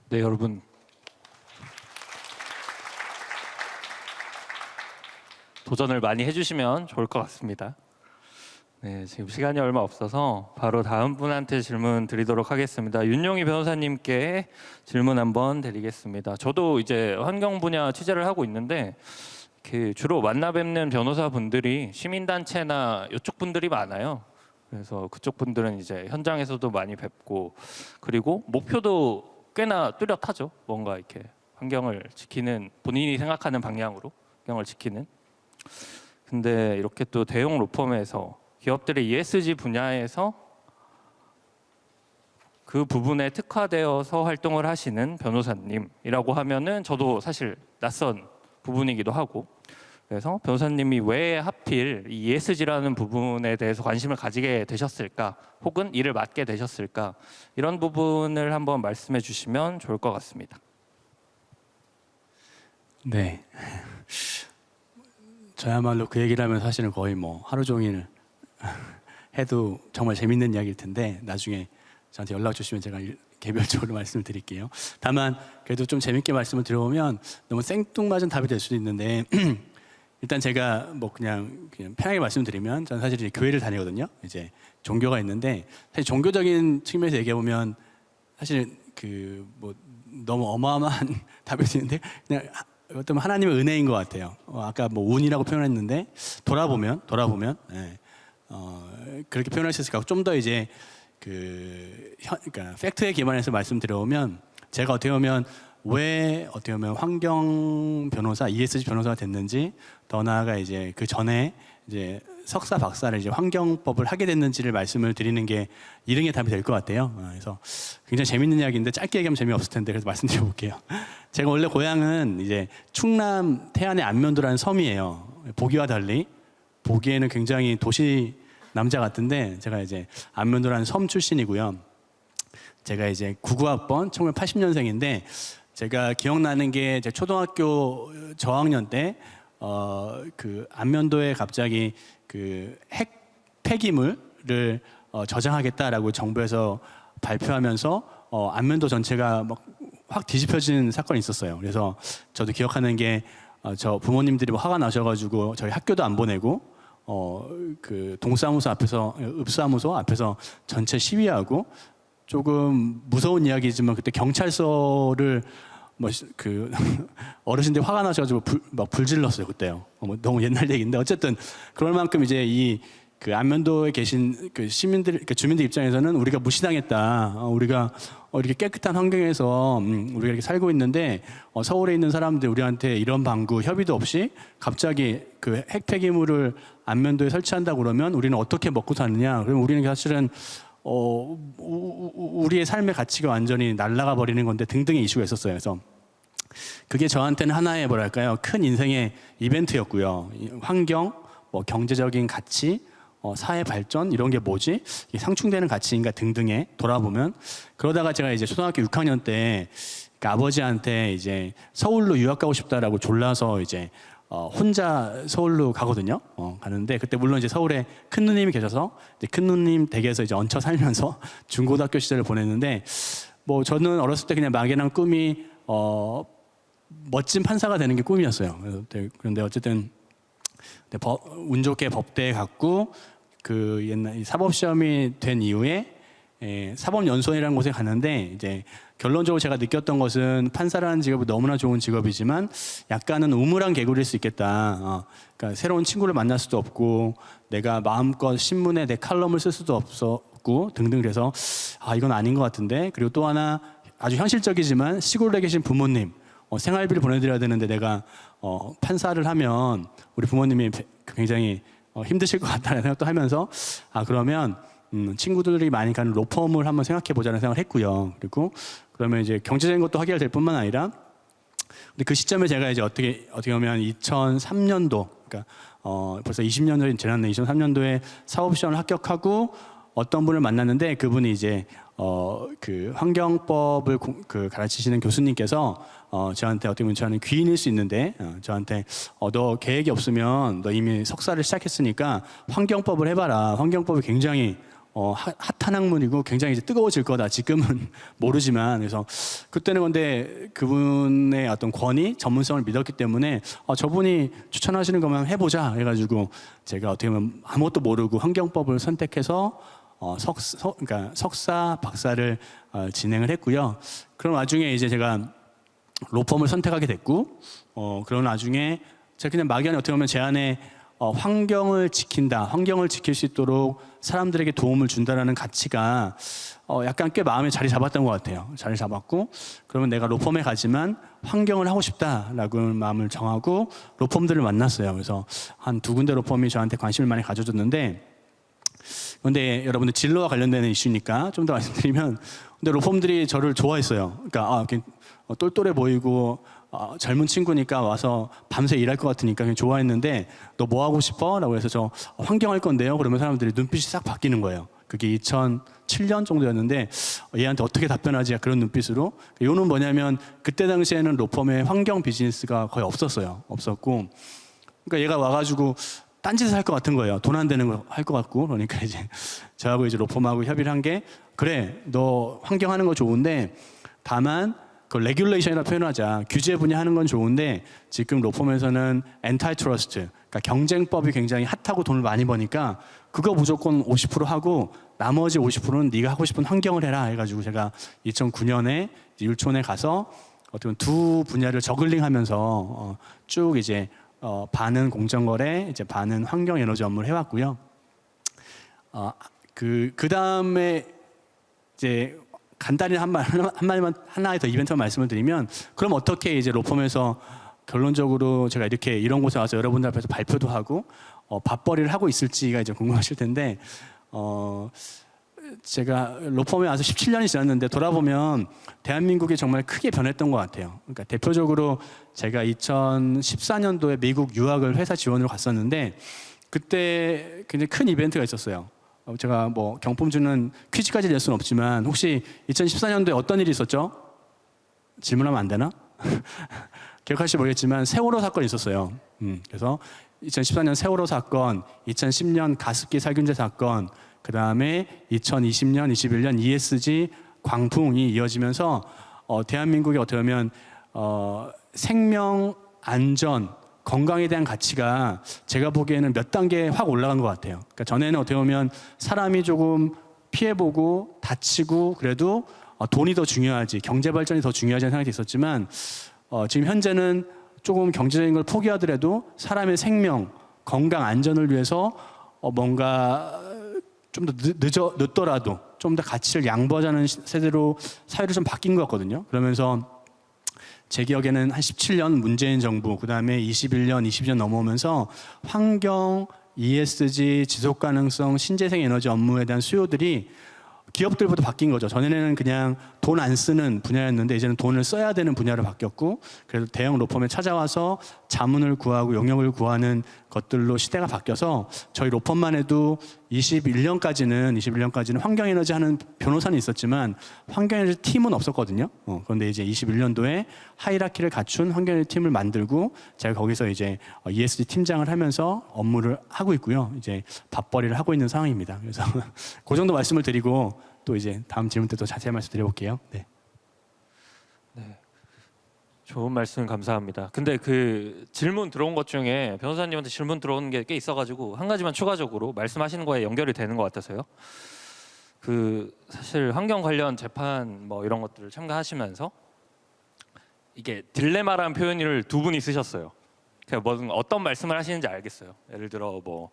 네, 여러분. 도전을 많이 해주시면 좋을 것 같습니다. 네, 지금 시간이 얼마 없어서 바로 다음 분한테 질문 드리도록 하겠습니다. 윤용희 변호사님께 질문 한번 드리겠습니다. 저도 이제 환경 분야 취재를 하고 있는데 주로 만나 뵙는 변호사분들이 시민단체나 이쪽 분들이 많아요. 그래서 그쪽 분들은 이제 현장에서도 많이 뵙고 그리고 목표도 꽤나 뚜렷하죠. 뭔가 이렇게 환경을 지키는 본인이 생각하는 방향으로 환경을 지키는. 근데 이렇게 또 대형 로펌에서 기업들의 ESG 분야에서 그 부분에 특화되어서 활동을 하시는 변호사님이라고 하면은 저도 사실 낯선 부분이기도 하고 그래서 변호사님이 왜 하필 이 ESG라는 부분에 대해서 관심을 가지게 되셨을까 혹은 이를 맡게 되셨을까 이런 부분을 한번 말씀해 주시면 좋을 것 같습니다. 네. 저야말로 그 얘기를 하면 사실은 거의 뭐 하루 종일 해도 정말 재밌는 이야기일 텐데 나중에 저한테 연락 주시면 제가 개별적으로 말씀을 드릴게요. 다만 그래도 좀 재밌게 말씀을 드려보면 너무 생뚱맞은 답이 될 수도 있는데 일단 제가 뭐 그냥 편하게 말씀드리면 저는 사실 이제 교회를 다니거든요. 이제 종교가 있는데 사실 종교적인 측면에서 얘기해 보면 사실 그 뭐 너무 어마어마한 답일 수 있는데 그냥 어떤 하나님의 은혜인 것 같아요. 아까 뭐 운이라고 표현했는데 돌아보면 네. 그렇게 표현할 수 있을 것 같고 좀 더 이제 그러니까 팩트에 기반해서 말씀드려보면 제가 어떻게 보면 왜 어떻게 보면 환경 변호사, ESG 변호사가 됐는지 더 나아가 이제 그 전에 이제 석사, 박사를 이제 환경법을 하게 됐는지를 말씀을 드리는 게 이릉의 답이 될 것 같아요. 그래서 굉장히 재밌는 이야기인데 짧게 얘기하면 재미없을 텐데 그래서 말씀드려볼게요. 제가 원래 고향은 이제 충남 태안의 안면도라는 섬이에요. 보기와 달리 보기에는 굉장히 도시 남자 같은데 제가 이제 안면도라는 섬 출신이고요. 제가 이제 99학번 1980년생인데 제가 기억나는 게 제 초등학교 저학년 때 그 안면도에 갑자기 그 핵 폐기물을 저장하겠다라고 정부에서 발표하면서 안면도 전체가 막 확 뒤집혀진 사건이 있었어요. 그래서 저도 기억하는 게 저 부모님들이 뭐 화가 나셔가지고 저희 학교도 안 보내고 그 동사무소 앞에서 읍사무소 앞에서 전체 시위하고 조금 무서운 이야기지만 그때 경찰서를 뭐 그 어르신들이 화가 나셔가지고 막 불질렀어요 그때요. 뭐 너무 옛날 얘기인데 어쨌든 그럴 만큼 이제 이 그 안면도에 계신 그 시민들, 그 주민들 입장에서는 우리가 무시당했다. 우리가 이렇게 깨끗한 환경에서 우리가 이렇게 살고 있는데 서울에 있는 사람들 우리한테 이런 방구 협의도 없이 갑자기 그 핵폐기물을 안면도에 설치한다고 그러면 우리는 어떻게 먹고 사느냐? 그럼 우리는 사실은 우리의 삶의 가치가 완전히 날아가 버리는 건데 등등의 이슈가 있었어요. 그래서 그게 저한테는 하나의 뭐랄까요, 큰 인생의 이벤트였고요. 환경, 뭐 경제적인 가치, 사회 발전 이런 게 뭐지? 이게 상충되는 가치인가 등등에 돌아보면 그러다가 제가 이제 초등학교 6학년 때 그러니까 아버지한테 이제 서울로 유학 가고 싶다라고 졸라서 이제 혼자 서울로 가거든요. 가는데 그때 물론 이제 서울에 큰 누님이 계셔서 이제 큰 누님 댁에서 이제 얹혀 살면서 중고등학교 시절을 보냈는데 뭐 저는 어렸을 때 그냥 막연한 꿈이 멋진 판사가 되는 게 꿈이었어요. 그런데 어쨌든 운 좋게 법대에 갔고 그 옛날 사법시험이 된 이후에 사법연수원이라는 곳에 갔는데 이제 결론적으로 제가 느꼈던 것은 판사라는 직업이 너무나 좋은 직업이지만 약간은 우물한 개구리일 수 있겠다. 그러니까 새로운 친구를 만날 수도 없고 내가 마음껏 신문에 내 칼럼을 쓸 수도 없었고 등등 그래서 이건 아닌 것 같은데 그리고 또 하나 아주 현실적이지만 시골에 계신 부모님 생활비를 보내드려야 되는데 내가 판사를 하면 우리 부모님이 굉장히 힘드실 것 같다는 생각도 하면서 그러면 친구들이 많이 가는 로펌을 한번 생각해 보자는 생각을 했고요. 그리고 그러면 이제 경제적인 것도 해결될 뿐만 아니라 근데 그 시점에 제가 이제 어떻게 보면 2003년도 그러니까 벌써 20년 전이 지났네. 2003년도에 사법시험을 합격하고 어떤 분을 만났는데 그분이 이제 그 환경법을 가르치시는 교수님께서 저한테 어떻게 보면 저는 귀인일 수 있는데 저한테 너 계획이 없으면 너 이미 석사를 시작했으니까 환경법을 해봐라. 환경법이 굉장히 핫한 학문이고 굉장히 이제 뜨거워질 거다. 지금은 모르지만 그래서 그때는 근데 그분의 어떤 권위, 전문성을 믿었기 때문에 저분이 추천하시는 것만 해보자 해가지고 제가 어떻게 보면 아무것도 모르고 환경법을 선택해서 그러니까 석사, 박사를 진행을 했고요. 그런 와중에 이제 제가 로펌을 선택하게 됐고, 그런 와중에 제가 그냥 막연히 어떻게 보면 제 안에 환경을 지킨다, 환경을 지킬 수 있도록 사람들에게 도움을 준다라는 가치가 약간 꽤 마음에 자리 잡았던 것 같아요. 자리 잡았고, 그러면 내가 로펌에 가지만 환경을 하고 싶다라고 마음을 정하고 로펌들을 만났어요. 그래서 한 2군데 로펌이 저한테 관심을 많이 가져줬는데, 근데 여러분들 진로와 관련되는 이슈니까 좀 더 말씀드리면, 근데 로펌들이 저를 좋아했어요. 그러니까 똘똘해 보이고 젊은 친구니까 와서 밤새 일할 것 같으니까 그냥 좋아했는데 너 뭐 하고 싶어? 라고 해서 저 환경할 건데요. 그러면 사람들이 눈빛이 싹 바뀌는 거예요. 그게 2007년 정도였는데 얘한테 어떻게 답변하지? 그런 눈빛으로. 이유는 뭐냐면 그때 당시에는 로펌의 환경 비즈니스가 거의 없었어요. 없었고 그러니까 얘가 와가지고 딴짓을 할 것 같은 거예요. 돈 안 되는 거 할 것 같고. 그러니까 이제 저하고 이제 로펌하고 협의를 한 게 그래 너 환경하는 거 좋은데 다만 그 레귤레이션이라 표현하자. 규제 분야하는 건 좋은데 지금 로펌에서는 엔타이트러스트, 그러니까 경쟁법이 굉장히 핫하고 돈을 많이 버니까 그거 무조건 50% 하고 나머지 50%는 네가 하고 싶은 환경을 해라 해가지고 제가 2009년에 율촌에 가서 어떻게 보면 두 분야를 저글링하면서 쭉 이제 반은 공정거래, 이제 반은 환경 에너지 업무를 해왔고요. 그 다음에 이제 간단히 하나의 더 이벤트 말씀을 드리면, 그럼 어떻게 이제 로펌에서 결론적으로 제가 이렇게 이런 곳에 와서 여러분들 앞에서 발표도 하고 밥벌이를 하고 있을지가 이제 궁금하실 텐데, 제가 로펌에 와서 17년이 지났는데 돌아보면 대한민국이 정말 크게 변했던 것 같아요. 그러니까 대표적으로 제가 2014년도에 미국 유학을 회사 지원으로 갔었는데 그때 굉장히 큰 이벤트가 있었어요. 제가 뭐 경품 주는 퀴즈까지 낼 수는 없지만 혹시 2014년도에 어떤 일이 있었죠? 질문하면 안 되나? 기억하실지 모르겠지만 세월호 사건이 있었어요. 그래서 2014년 세월호 사건, 2010년 가습기 살균제 사건, 그 다음에 2020년, 21년 ESG 광풍이 이어지면서 대한민국이 어떻게 보면 생명, 안전, 건강에 대한 가치가 제가 보기에는 몇 단계 확 올라간 것 같아요. 그러니까 전에는 어떻게 보면 사람이 조금 피해보고 다치고 그래도 돈이 더 중요하지, 경제 발전이 더 중요하지 하는 생각이 있었지만 지금 현재는 조금 경제적인 걸 포기하더라도 사람의 생명, 건강, 안전을 위해서 뭔가 좀 더 늦더라도 좀 더 가치를 양보하자는 세대로 사회를 좀 바뀐 것 같거든요. 그러면서 제 기억에는 한 17년 문재인 정부, 그다음에 21년, 22년 넘어오면서 환경, ESG, 지속 가능성, 신재생 에너지 업무에 대한 수요들이 기업들부터 바뀐 거죠. 전에는 그냥 돈 안 쓰는 분야였는데 이제는 돈을 써야 되는 분야로 바뀌었고, 그래서 대형 로펌에 찾아와서 자문을 구하고 용역을 구하는 것들로 시대가 바뀌어서 저희 로펌만 해도 21년까지는 환경에너지 하는 변호사는 있었지만 환경에너지 팀은 없었거든요. 그런데 이제 21년도에 하이라키를 갖춘 환경에너지 팀을 만들고 제가 거기서 이제 ESG 팀장을 하면서 업무를 하고 있고요. 이제 밥벌이를 하고 있는 상황입니다. 그래서 그 정도 말씀을 드리고 또 이제 다음 질문 때 또 자세히 말씀 드려볼게요. 네. 좋은 말씀 감사합니다. 근데 그 질문 들어온 것 중에 변호사님한테 질문 들어온 게 꽤 있어가지고 한 가지만 추가적으로 말씀하시는 거에 연결이 되는 것 같아서요. 그 사실 환경 관련 재판 뭐 이런 것들을 참가하시면서 이게 딜레마라는 표현을 두 분이 쓰셨어요. 그러니까 어떤 말씀을 하시는지 알겠어요. 예를 들어 뭐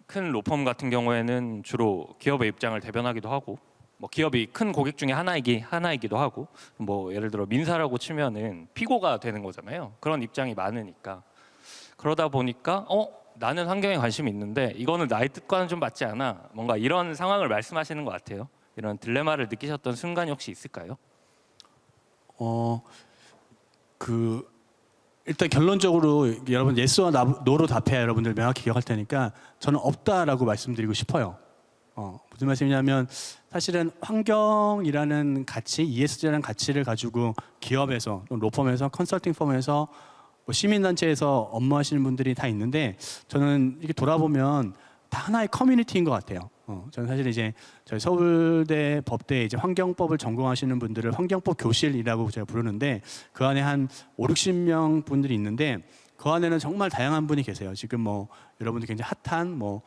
큰 로펌 같은 경우에는 주로 기업의 입장을 대변하기도 하고, 뭐 기업이 큰 고객 중에 하나이기도 하고, 뭐 예를 들어 민사라고 치면은 피고가 되는 거잖아요. 그런 입장이 많으니까. 그러다 보니까 나는 환경에 관심이 있는데 이거는 나의 뜻과는 좀 맞지 않아. 뭔가 이런 상황을 말씀하시는 것 같아요. 이런 딜레마를 느끼셨던 순간이 혹시 있을까요? 일단 결론적으로 여러분 예스와 노로 답해야 여러분들 명확히 기억할 테니까 저는 없다라고 말씀드리고 싶어요. 무슨 말씀이냐면 사실은 환경이라는 가치, ESG라는 가치를 가지고 기업에서, 로펌에서, 컨설팅 펌에서, 뭐 시민단체에서 업무하시는 분들이 다 있는데 저는 이렇게 돌아보면 다 하나의 커뮤니티인 것 같아요. 저는 사실 이제 저희 서울대 법대에 이제 환경법을 전공하시는 분들을 환경법 교실이라고 제가 부르는데 그 안에 한 5, 60명 분들이 있는데 그 안에는 정말 다양한 분이 계세요. 지금 뭐 여러분들 굉장히 핫한 뭐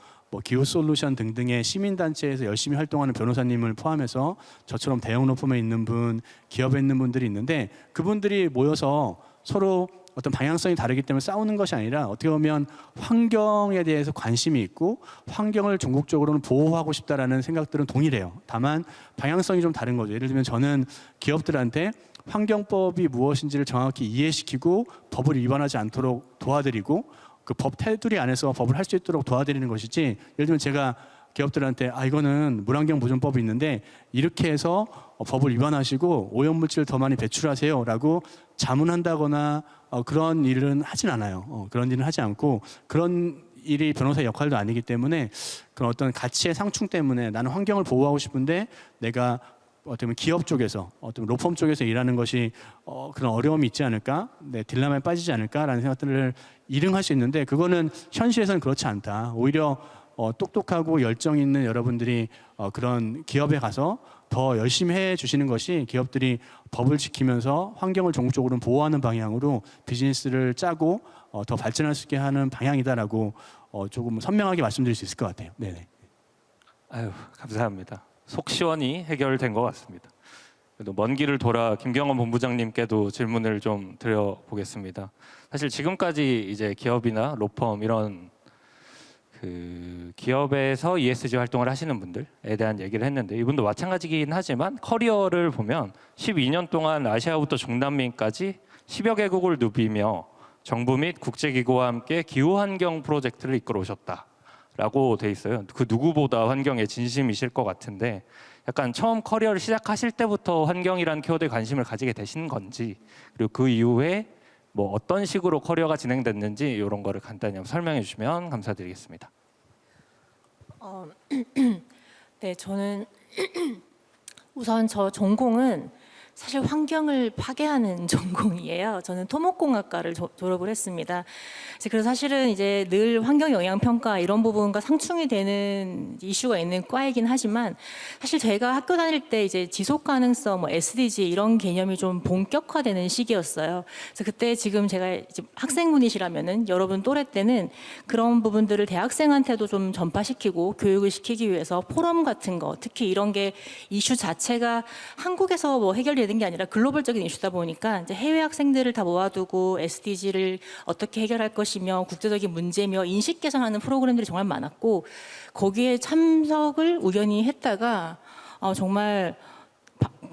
기후 솔루션 등등의 시민단체에서 열심히 활동하는 변호사님을 포함해서 저처럼 대형 로펌에 있는 분, 기업에 있는 분들이 있는데 그분들이 모여서 서로 어떤 방향성이 다르기 때문에 싸우는 것이 아니라 어떻게 보면 환경에 대해서 관심이 있고 환경을 전국적으로는 보호하고 싶다라는 생각들은 동일해요. 다만 방향성이 좀 다른 거죠. 예를 들면 저는 기업들한테 환경법이 무엇인지를 정확히 이해시키고 법을 위반하지 않도록 도와드리고 그 법 테두리 안에서 법을 할 수 있도록 도와드리는 것이지, 예를 들면 제가 기업들한테 이거는 물환경보존법이 있는데 이렇게 해서 법을 위반하시고 오염물질을 더 많이 배출하세요라고 자문한다거나 그런 일은 하진 않아요. 그런 일은 하지 않고, 그런 일이 변호사의 역할도 아니기 때문에 그런 어떤 가치의 상충 때문에 나는 환경을 보호하고 싶은데 내가 어떻게 보면 기업 쪽에서, 어떤 로펌 쪽에서 일하는 것이 그런 어려움이 있지 않을까, 딜레마에 빠지지 않을까라는 생각들을 일응할 수 있는데 그거는 현실에서는 그렇지 않다. 오히려 똑똑하고 열정 있는 여러분들이 그런 기업에 가서 더 열심히 해주시는 것이 기업들이 법을 지키면서 환경을 전국적으로 보호하는 방향으로 비즈니스를 짜고 더 발전할 수 있게 하는 방향이다라고 조금 선명하게 말씀드릴 수 있을 것 같아요. 네네. 아유, 감사합니다. 속 시원히 해결된 것 같습니다. 그래도 먼 길을 돌아 김경원 본부장님께도 질문을 좀 드려보겠습니다. 사실 지금까지 이제 기업이나 로펌 이런 그 기업에서 ESG 활동을 하시는 분들에 대한 얘기를 했는데 이분도 마찬가지긴 하지만 커리어를 보면 12년 동안 아시아부터 중남미까지 10여 개국을 누비며 정부 및 국제기구와 함께 기후환경 프로젝트를 이끌어 오셨다라고 돼 있어요. 그 누구보다 환경에 진심이실 것 같은데 약간 처음 커리어를 시작하실 때부터 환경이라는 키워드에 관심을 가지게 되신 건지, 그리고 그 이후에 뭐 어떤 식으로 커리어가 진행됐는지 이런 거를 간단히 한번 설명해 주시면 감사드리겠습니다. 네, 저는 우선 저 전공은 사실 환경을 파괴하는 전공이에요. 저는 토목공학과를 졸업을 했습니다. 그래서 사실은 이제 늘 환경 영향 평가 이런 부분과 상충이 되는 이슈가 있는 과이긴 하지만 사실 제가 학교 다닐 때 이제 지속 가능성, 뭐 SDG 이런 개념이 좀 본격화되는 시기였어요. 그래서 그때 지금 제가 이제 학생분이시라면은 여러분 또래 때는 그런 부분들을 대학생한테도 좀 전파시키고 교육을 시키기 위해서 포럼 같은 거, 특히 이런 게 이슈 자체가 한국에서 뭐 해결이 되는 게 아니라 글로벌적인 이슈다 보니까 이제 해외 학생들을 다 모아두고 SDG를 어떻게 해결할 것이며 국제적인 문제며 인식 개선하는 프로그램들이 정말 많았고 거기에 참석을 우연히 했다가 정말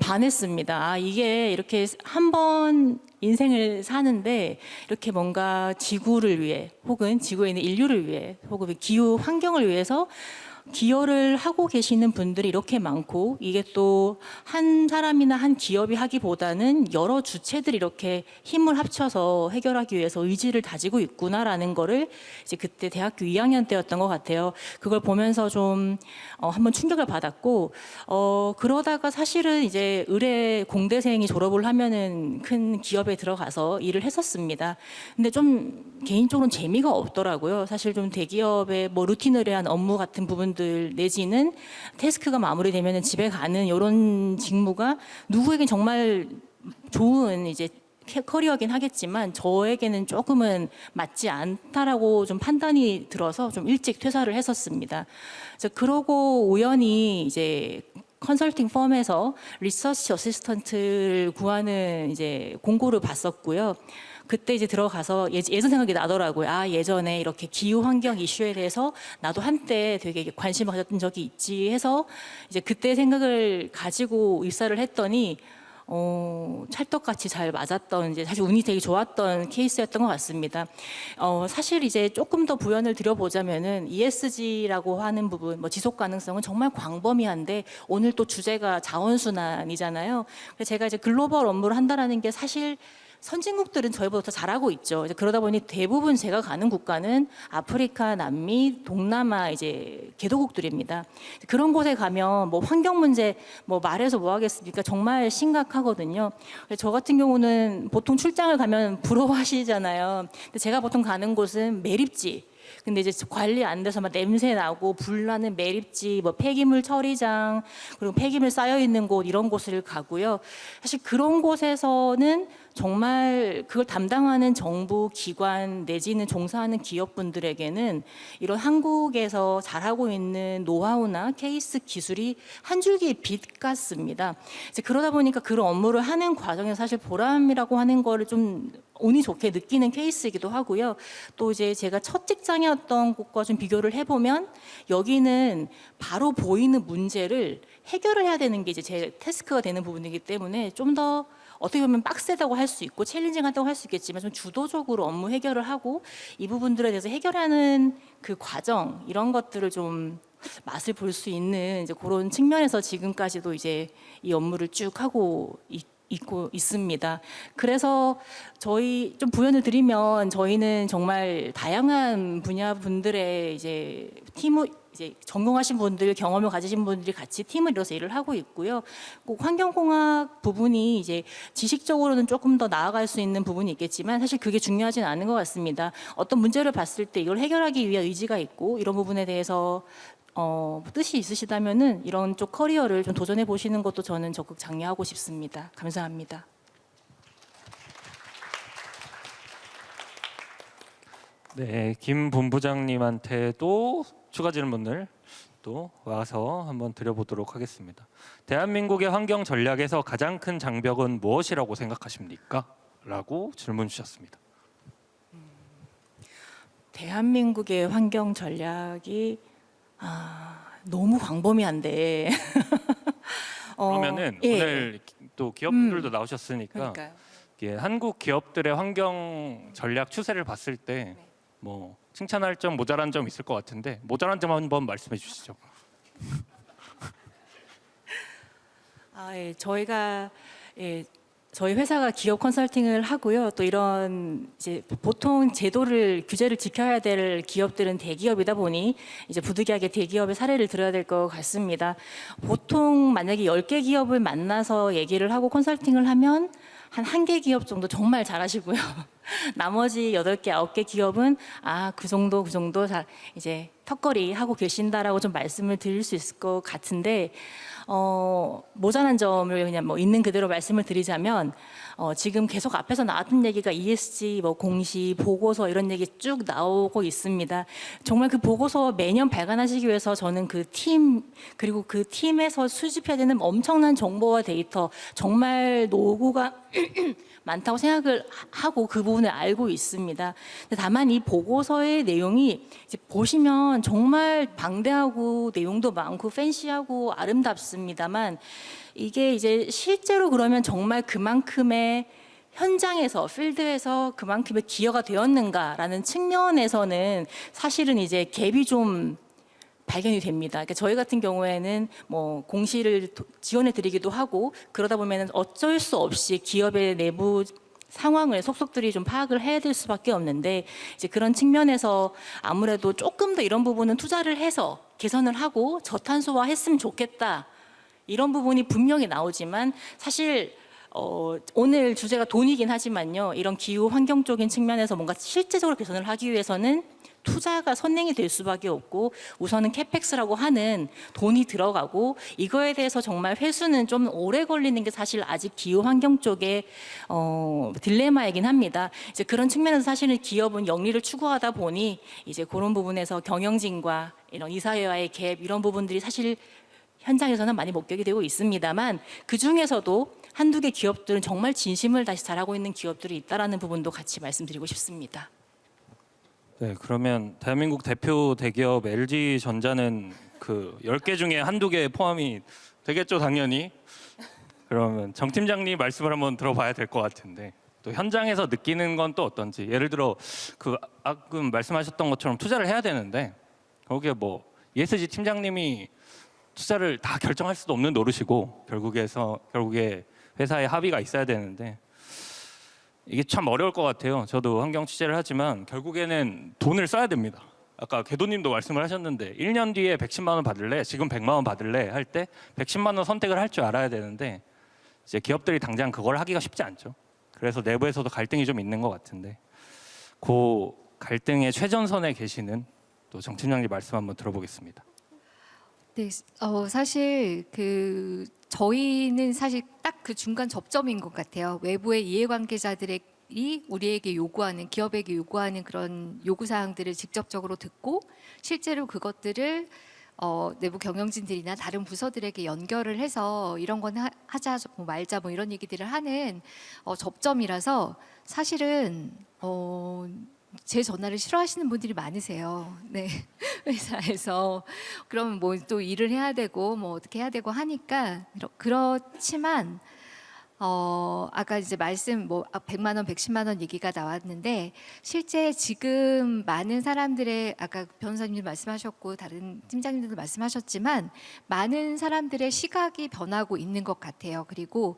반했습니다. 아, 이게 이렇게 한 번 인생을 사는데 이렇게 뭔가 지구를 위해 혹은 지구에 있는 인류를 위해 혹은 기후 환경을 위해서 기여를 하고 계시는 분들이 이렇게 많고 이게 또 한 사람이나 한 기업이 하기보다는 여러 주체들이 이렇게 힘을 합쳐서 해결하기 위해서 의지를 다지고 있구나라는 거를 이제 그때 대학교 2학년 때였던 것 같아요. 그걸 보면서 좀 한번 충격을 받았고 그러다가 사실은 이제 의뢰 공대생이 졸업을 하면은 큰 기업에 들어가서 일을 했었습니다. 근데 좀 개인적으로는 재미가 없더라고요. 사실 좀 대기업의 뭐 루틴의뢰한 업무 같은 부분들 내지는 태스크가 마무리되면 집에 가는 이런 직무가 누구에겐 정말 좋은 이제 커리어긴 하겠지만 저에게는 조금은 맞지 않다라고 좀 판단이 들어서 좀 일찍 퇴사를 했었습니다. 그래서 그러고 우연히 이제 컨설팅 펌에서 리서치 어시스턴트를 구하는 이제 공고를 봤었고요. 그때 이제 들어가서 예전 생각이 나더라고요. 아, 예전에 이렇게 기후 환경 이슈에 대해서 나도 한때 되게 관심을 가졌던 적이 있지 해서 이제 그때 생각을 가지고 입사를 했더니 찰떡같이 잘 맞았던 이제 사실 운이 되게 좋았던 케이스였던 것 같습니다. 사실 이제 조금 더 부연을 드려보자면은 ESG라고 하는 부분, 뭐 지속 가능성은 정말 광범위한데 오늘 또 주제가 자원순환이잖아요. 그래서 제가 이제 글로벌 업무를 한다라는 게 사실 선진국들은 저희보다 더 잘하고 있죠. 이제 그러다 보니 대부분 제가 가는 국가는 아프리카, 남미, 동남아 이제 개도국들입니다. 그런 곳에 가면 뭐 환경 문제 뭐 말해서 뭐 하겠습니까? 정말 심각하거든요. 저 같은 경우는 보통 출장을 가면 부러워하시잖아요. 근데 제가 보통 가는 곳은 매립지. 근데 이제 관리 안 돼서 막 냄새 나고 불나는 매립지, 뭐 폐기물 처리장, 그리고 폐기물 쌓여 있는 곳 이런 곳을 가고요. 사실 그런 곳에서는 정말 그걸 담당하는 정부 기관 내지는 종사하는 기업분들에게는 이런 한국에서 잘하고 있는 노하우나 케이스 기술이 한 줄기 빛 같습니다. 이제 그러다 보니까 그런 업무를 하는 과정에서 사실 보람이라고 하는 거를 좀 운이 좋게 느끼는 케이스이기도 하고요. 또 이제 제가 첫 직장이었던 곳과 좀 비교를 해보면 여기는 바로 보이는 문제를 해결을 해야 되는 게 이제 제 태스크가 되는 부분이기 때문에 좀 더 어떻게 보면 빡세다고 할 수 있고 챌린징하다고 할 수 있겠지만 좀 주도적으로 업무 해결을 하고 이 부분들에 대해서 해결하는 그 과정 이런 것들을 좀 맛을 볼 수 있는 이제 그런 측면에서 지금까지도 이제 이 업무를 쭉 하고 있고 있습니다. 그래서 저희 좀 부연을 드리면 저희는 정말 다양한 분야 분들의 이제 팀을 이제 전공하신 분들, 경험을 가지신 분들이 같이 팀을 이뤄서 일을 하고 있고요. 꼭 환경공학 부분이 이제 지식적으로는 조금 더 나아갈 수 있는 부분이 있겠지만 사실 그게 중요하진 않은 것 같습니다. 어떤 문제를 봤을 때 이걸 해결하기 위한 의지가 있고 이런 부분에 대해서 뜻이 있으시다면은 이런 쪽 커리어를 좀 도전해 보시는 것도 저는 적극 장려하고 싶습니다. 감사합니다. 네, 김 본부장님한테도 추가 질문을 또 와서 한번 드려보도록 하겠습니다. 대한민국의 환경 전략에서 가장 큰 장벽은 무엇이라고 생각하십니까? 라고 질문 주셨습니다. 대한민국의 환경 전략이 너무 광범위한데 그러면은 예. 오늘 또 기업들도 나오셨으니까 그러니까요. 이게 한국 기업들의 환경 전략 추세를 봤을 때 뭐 칭찬할 점, 모자란 점 있을 것 같은데 모자란 점 한번 말씀해 주시죠. 예, 저희가 저희 회사가 기업 컨설팅을 하고요. 또 이런 이제 보통 제도를 규제를 지켜야 될 기업들은 대기업이다 보니 이제 부득이하게 대기업의 사례를 들어야 될 것 같습니다. 보통 만약에 10개 기업을 만나서 얘기를 하고 컨설팅을 하면 한 1개 기업 정도 정말 잘하시고요. 나머지 8개, 9개 기업은 그 정도 잘 이제 턱걸이 하고 계신다라고 좀 말씀을 드릴 수 있을 것 같은데 모자란 점을 그냥 뭐 있는 그대로 말씀을 드리자면 지금 계속 앞에서 나왔던 얘기가 ESG 뭐 공시 보고서 이런 얘기 쭉 나오고 있습니다. 정말 그 보고서 매년 발간하시기 위해서 저는 그 팀 그리고 그 팀에서 수집해야 되는 엄청난 정보와 데이터 정말 노고가 많다고 생각을 하고 그 부분을 알고 있습니다. 근데 다만 이 보고서의 내용이 이제 보시면 정말 방대하고 내용도 많고 팬시하고 아름답습니다만 이게 이제 실제로 그러면 정말 그만큼의 현장에서 필드에서 그만큼의 기여가 되었는가라는 측면에서는 사실은 이제 갭이 좀 발견이 됩니다. 그러니까 저희 같은 경우에는 뭐 공시를 지원해 드리기도 하고 그러다 보면 어쩔 수 없이 기업의 내부 상황을 속속들이 좀 파악을 해야 될 수밖에 없는데 이제 그런 측면에서 아무래도 조금 더 이런 부분은 투자를 해서 개선을 하고 저탄소화 했으면 좋겠다. 이런 부분이 분명히 나오지만 사실 오늘 주제가 돈이긴 하지만요. 이런 기후 환경적인 측면에서 뭔가 실제적으로 개선을 하기 위해서는 투자가 선행이 될 수밖에 없고 우선은 캐펙스라고 하는 돈이 들어가고 이거에 대해서 정말 회수는 좀 오래 걸리는 게 사실 아직 기후 환경 쪽의 딜레마이긴 합니다. 이제 그런 측면에서 사실은 기업은 영리를 추구하다 보니 이제 그런 부분에서 경영진과 이런 이사회와의 갭 이런 부분들이 사실 현장에서는 많이 목격이 되고 있습니다만 그 중에서도 한두 개 기업들은 정말 진심을 다시 잘하고 있는 기업들이 있다라는 부분도 같이 말씀드리고 싶습니다. 네, 그러면 대한민국 대표 대기업 LG전자는 그 10개 중에 한두 개 포함이 되겠죠, 당연히. 그러면 정 팀장님 말씀을 한번 들어봐야 될 것 같은데 또 현장에서 느끼는 건 또 어떤지. 예를 들어 그 아까 말씀하셨던 것처럼 투자를 해야 되는데 거기에 뭐 ESG 팀장님이 투자를 다 결정할 수도 없는 노릇이고 결국에 회사의 합의가 있어야 되는데 이게 참 어려울 것 같아요. 저도 환경 취재를 하지만 결국에는 돈을 써야 됩니다. 아까 궤도님도 말씀을 하셨는데 1년 뒤에 110만 원 받을래? 지금 100만 원 받을래? 할 때 110만 원 선택을 할 줄 알아야 되는데 이제 기업들이 당장 그걸 하기가 쉽지 않죠. 그래서 내부에서도 갈등이 좀 있는 것 같은데 그 갈등의 최전선에 계시는 또 정 팀장님 말씀 한번 들어보겠습니다. 네, 사실 저희는 사실 딱 그 중간 접점인 것 같아요. 외부의 이해관계자들이 우리에게 요구하는, 기업에게 요구하는 그런 요구 사항들을 직접적으로 듣고 실제로 그것들을 내부 경영진들이나 다른 부서들에게 연결을 해서 이런 건 하자, 뭐 말자, 뭐 이런 얘기들을 하는 접점이라서 사실은 제 전화를 싫어하시는 분들이 많으세요. 네, 회사에서 그러면 뭐 또 일을 해야 되고 뭐 어떻게 해야 되고 하니까 그렇지만 아까 이제 말씀 뭐 100만 원, 110만 원 얘기가 나왔는데 실제 지금 많은 사람들의 아까 변호사님도 말씀하셨고 다른 팀장님들도 말씀하셨지만 많은 사람들의 시각이 변하고 있는 것 같아요. 그리고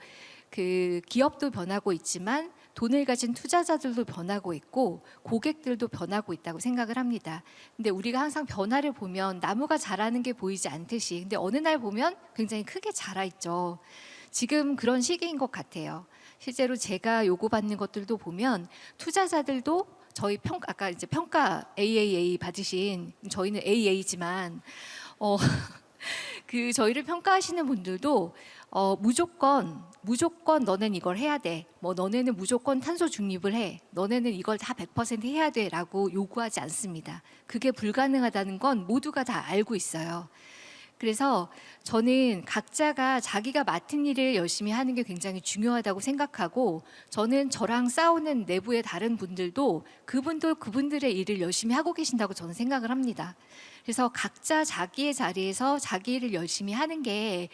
그 기업도 변하고 있지만 돈을 가진 투자자들도 변하고 있고 고객들도 변하고 있다고 생각을 합니다. 근데 우리가 항상 변화를 보면 나무가 자라는 게 보이지 않듯이 근데 어느 날 보면 굉장히 크게 자라 있죠. 지금 그런 시기인 것 같아요. 실제로 제가 요구받는 것들도 보면 투자자들도 저희 아까 이제 평가 AAA 받으신 저희는 AA지만 그 저희를 평가하시는 분들도 무조건 너는 이걸 해야 돼. 뭐 너네는 무조건 탄소 중립을 해. 너네는 이걸 다 100% 해야 돼라고 요구하지 않습니다. 그게 불가능하다는 건 모두가 다 알고 있어요. 그래서 저는 각자가 자기가 맡은 일을 열심히 하는 게 굉장히 중요하다고 생각하고 저는 저랑 싸우는 내부의 다른 분들도 그분들의 일을 열심히 하고 계신다고 저는 생각을 합니다. 그래서 각자 자기의 자리에서 자기 일을 열심히 하는 게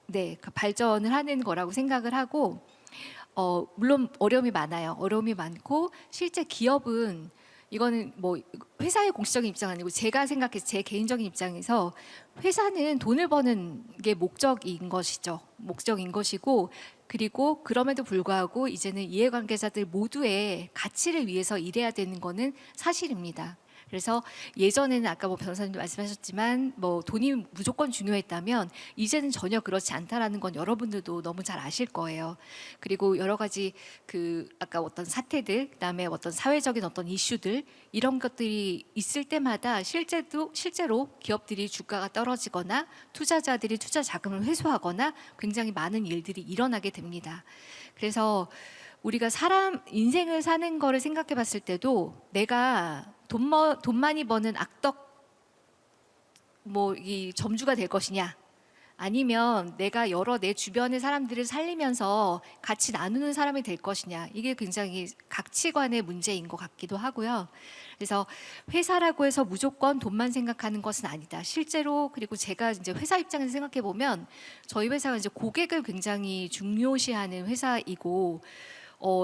그 발전을 하는 거라고 생각을 하고 물론 어려움이 많아요. 어려움이 많고 실제 기업은 이거는 뭐 회사의 공식적인 입장 아니고 제가 생각해서 제 개인적인 입장에서 회사는 돈을 버는 게 목적인 것이고 그리고 그럼에도 불구하고 이제는 이해관계자들 모두의 가치를 위해서 일해야 되는 거는 사실입니다. 그래서 예전에는 아까 뭐 변호사님도 말씀하셨지만 뭐 돈이 무조건 중요했다면 이제는 전혀 그렇지 않다라는 건 여러분들도 너무 잘 아실 거예요. 그리고 여러 가지 그 아까 어떤 사태들, 그다음에 어떤 사회적인 어떤 이슈들 이런 것들이 있을 때마다 실제로 기업들이 주가가 떨어지거나 투자자들이 투자 자금을 회수하거나 굉장히 많은 일들이 일어나게 됩니다. 그래서 우리가 사람 인생을 사는 거를 생각해 봤을 때도 내가 돈 많이 버는 악덕 뭐 이 점주가 될 것이냐, 아니면 내가 여러 내 주변의 사람들을 살리면서 같이 나누는 사람이 될 것이냐, 이게 굉장히 가치관의 문제인 것 같기도 하고요. 그래서 회사라고 해서 무조건 돈만 생각하는 것은 아니다. 실제로 그리고 제가 이제 회사 입장에서 생각해 보면 저희 회사가 이제 고객을 굉장히 중요시하는 회사이고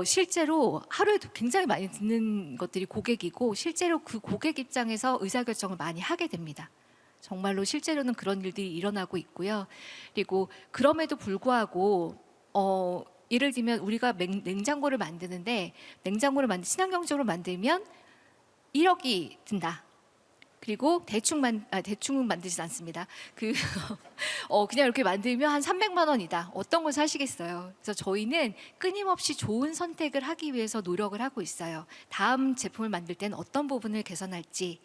실제로 하루에 굉장히 많이 듣는 것들이 고객이고 실제로 그 고객 입장에서 의사결정을 많이 하게 됩니다. 정말로 실제로는 그런 일들이 일어나고 있고요. 그리고 그럼에도 불구하고 예를 들면 우리가 냉장고를 만드는데 친환경적으로 만들면 1억이 든다. 그리고 대충은 만들지 않습니다. 그냥 이렇게 만들면 한 300만 원이다. 어떤 걸 사시겠어요? 그래서 저희는 끊임없이 좋은 선택을 하기 위해서 노력을 하고 있어요. 다음 제품을 만들 때는 어떤 부분을 개선할지,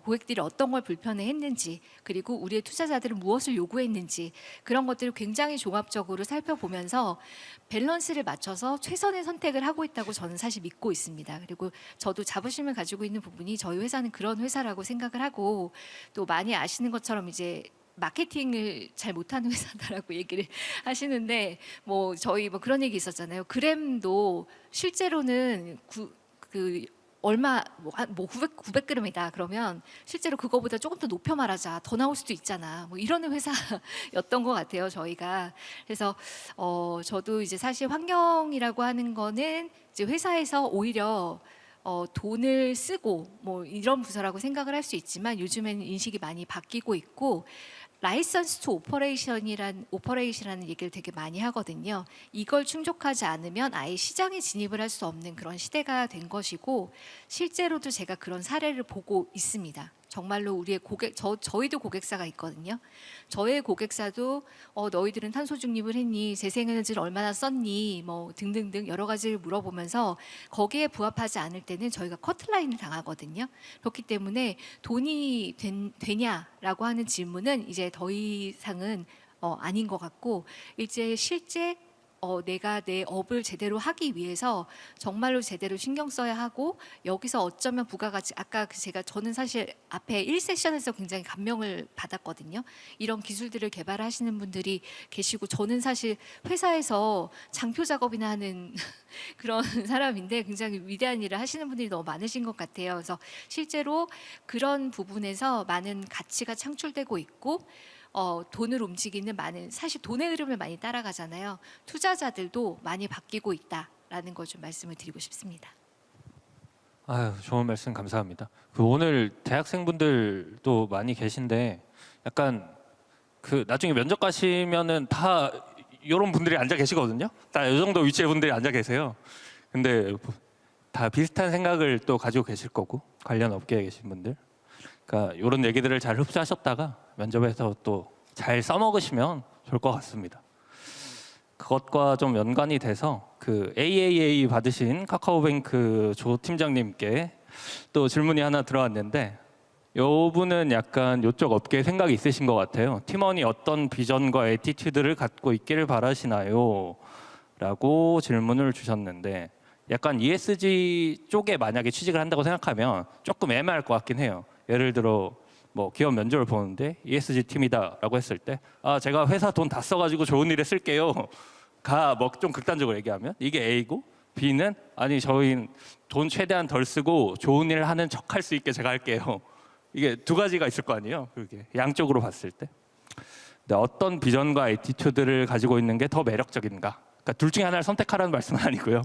고객들이 어떤 걸 불편해했는지, 그리고 우리의 투자자들은 무엇을 요구했는지 그런 것들을 굉장히 종합적으로 살펴보면서 밸런스를 맞춰서 최선의 선택을 하고 있다고 저는 사실 믿고 있습니다. 그리고 저도 자부심을 가지고 있는 부분이 저희 회사는 그런 회사라고 생각을 하고, 또 많이 아시는 것처럼 이제 마케팅을 잘 못하는 회사다라고 얘기를 하시는데 뭐 저희 뭐 그런 얘기 있었잖아요. 그램도 실제로는 얼마 뭐 900g이다 그러면 실제로 그거보다 조금 더 높여 말하자, 더 나올 수도 있잖아, 뭐 이러는 회사였던 것 같아요 저희가. 그래서 저도 이제 사실 환경이라고 하는 거는 이제 회사에서 오히려 돈을 쓰고 뭐 이런 부서라고 생각을 할 수 있지만 요즘에는 인식이 많이 바뀌고 있고, 라이선스 투 오퍼레이션이라는 얘기를 되게 많이 하거든요. 이걸 충족하지 않으면 아예 시장에 진입을 할 수 없는 그런 시대가 된 것이고, 실제로도 제가 그런 사례를 보고 있습니다. 정말로 우리의 저희도 고객사가 있거든요. 저의 고객사도 너희들은 탄소 중립을 했니? 재생에너지를 얼마나 썼니? 뭐 등등등 여러 가지를 물어보면서 거기에 부합하지 않을 때는 저희가 커트라인을 당하거든요. 그렇기 때문에 돈이 되냐라고 하는 질문은 이제 더 이상은 아닌 것 같고, 이제 실제 내가 내 업을 제대로 하기 위해서 정말로 제대로 신경 써야 하고, 여기서 어쩌면 부가가치, 아까 저는 사실 앞에 1세션에서 굉장히 감명을 받았거든요. 이런 기술들을 개발하시는 분들이 계시고, 저는 사실 회사에서 장표 작업이나 하는 그런 사람인데 굉장히 위대한 일을 하시는 분들이 너무 많으신 것 같아요. 그래서 실제로 그런 부분에서 많은 가치가 창출되고 있고, 돈을 움직이는 사실 돈의 흐름을 많이 따라가잖아요. 투자자들도 많이 바뀌고 있다라는 걸 좀 말씀을 드리고 싶습니다. 아유, 좋은 말씀 감사합니다. 오늘 대학생분들도 많이 계신데 약간 나중에 면접 가시면은 다 이런 분들이 앉아 계시거든요. 다 이 정도 위치의 분들이 앉아 계세요. 근데 다 비슷한 생각을 또 가지고 계실 거고, 관련 업계에 계신 분들. 그러니까 이런 얘기들을 잘 흡수하셨다가 면접에서 또 잘 써먹으시면 좋을 것 같습니다. 그것과 좀 연관이 돼서 AAA 받으신 카카오뱅크 조 팀장님께 또 질문이 하나 들어왔는데, 요 분은 약간 이쪽 업계에 생각이 있으신 것 같아요. 팀원이 어떤 비전과 애티튜드를 갖고 있기를 바라시나요? 라고 질문을 주셨는데, 약간 ESG 쪽에 만약에 취직을 한다고 생각하면 조금 애매할 것 같긴 해요. 예를 들어 뭐 기업 면접을 보는데 ESG 팀이다라고 했을 때, 제가 회사 돈 다 써가지고 좋은 일에 쓸게요. 뭐 좀 극단적으로 얘기하면 이게 A고, B는 아니 저희 돈 최대한 덜 쓰고 좋은 일을 하는 척 할 수 있게 제가 할게요. 이게 두 가지가 있을 거 아니에요. 그게 양쪽으로 봤을 때. 근데 어떤 비전과 애티튜드를 가지고 있는 게 더 매력적인가? 그러니까 둘 중에 하나를 선택하라는 말씀은 아니고요.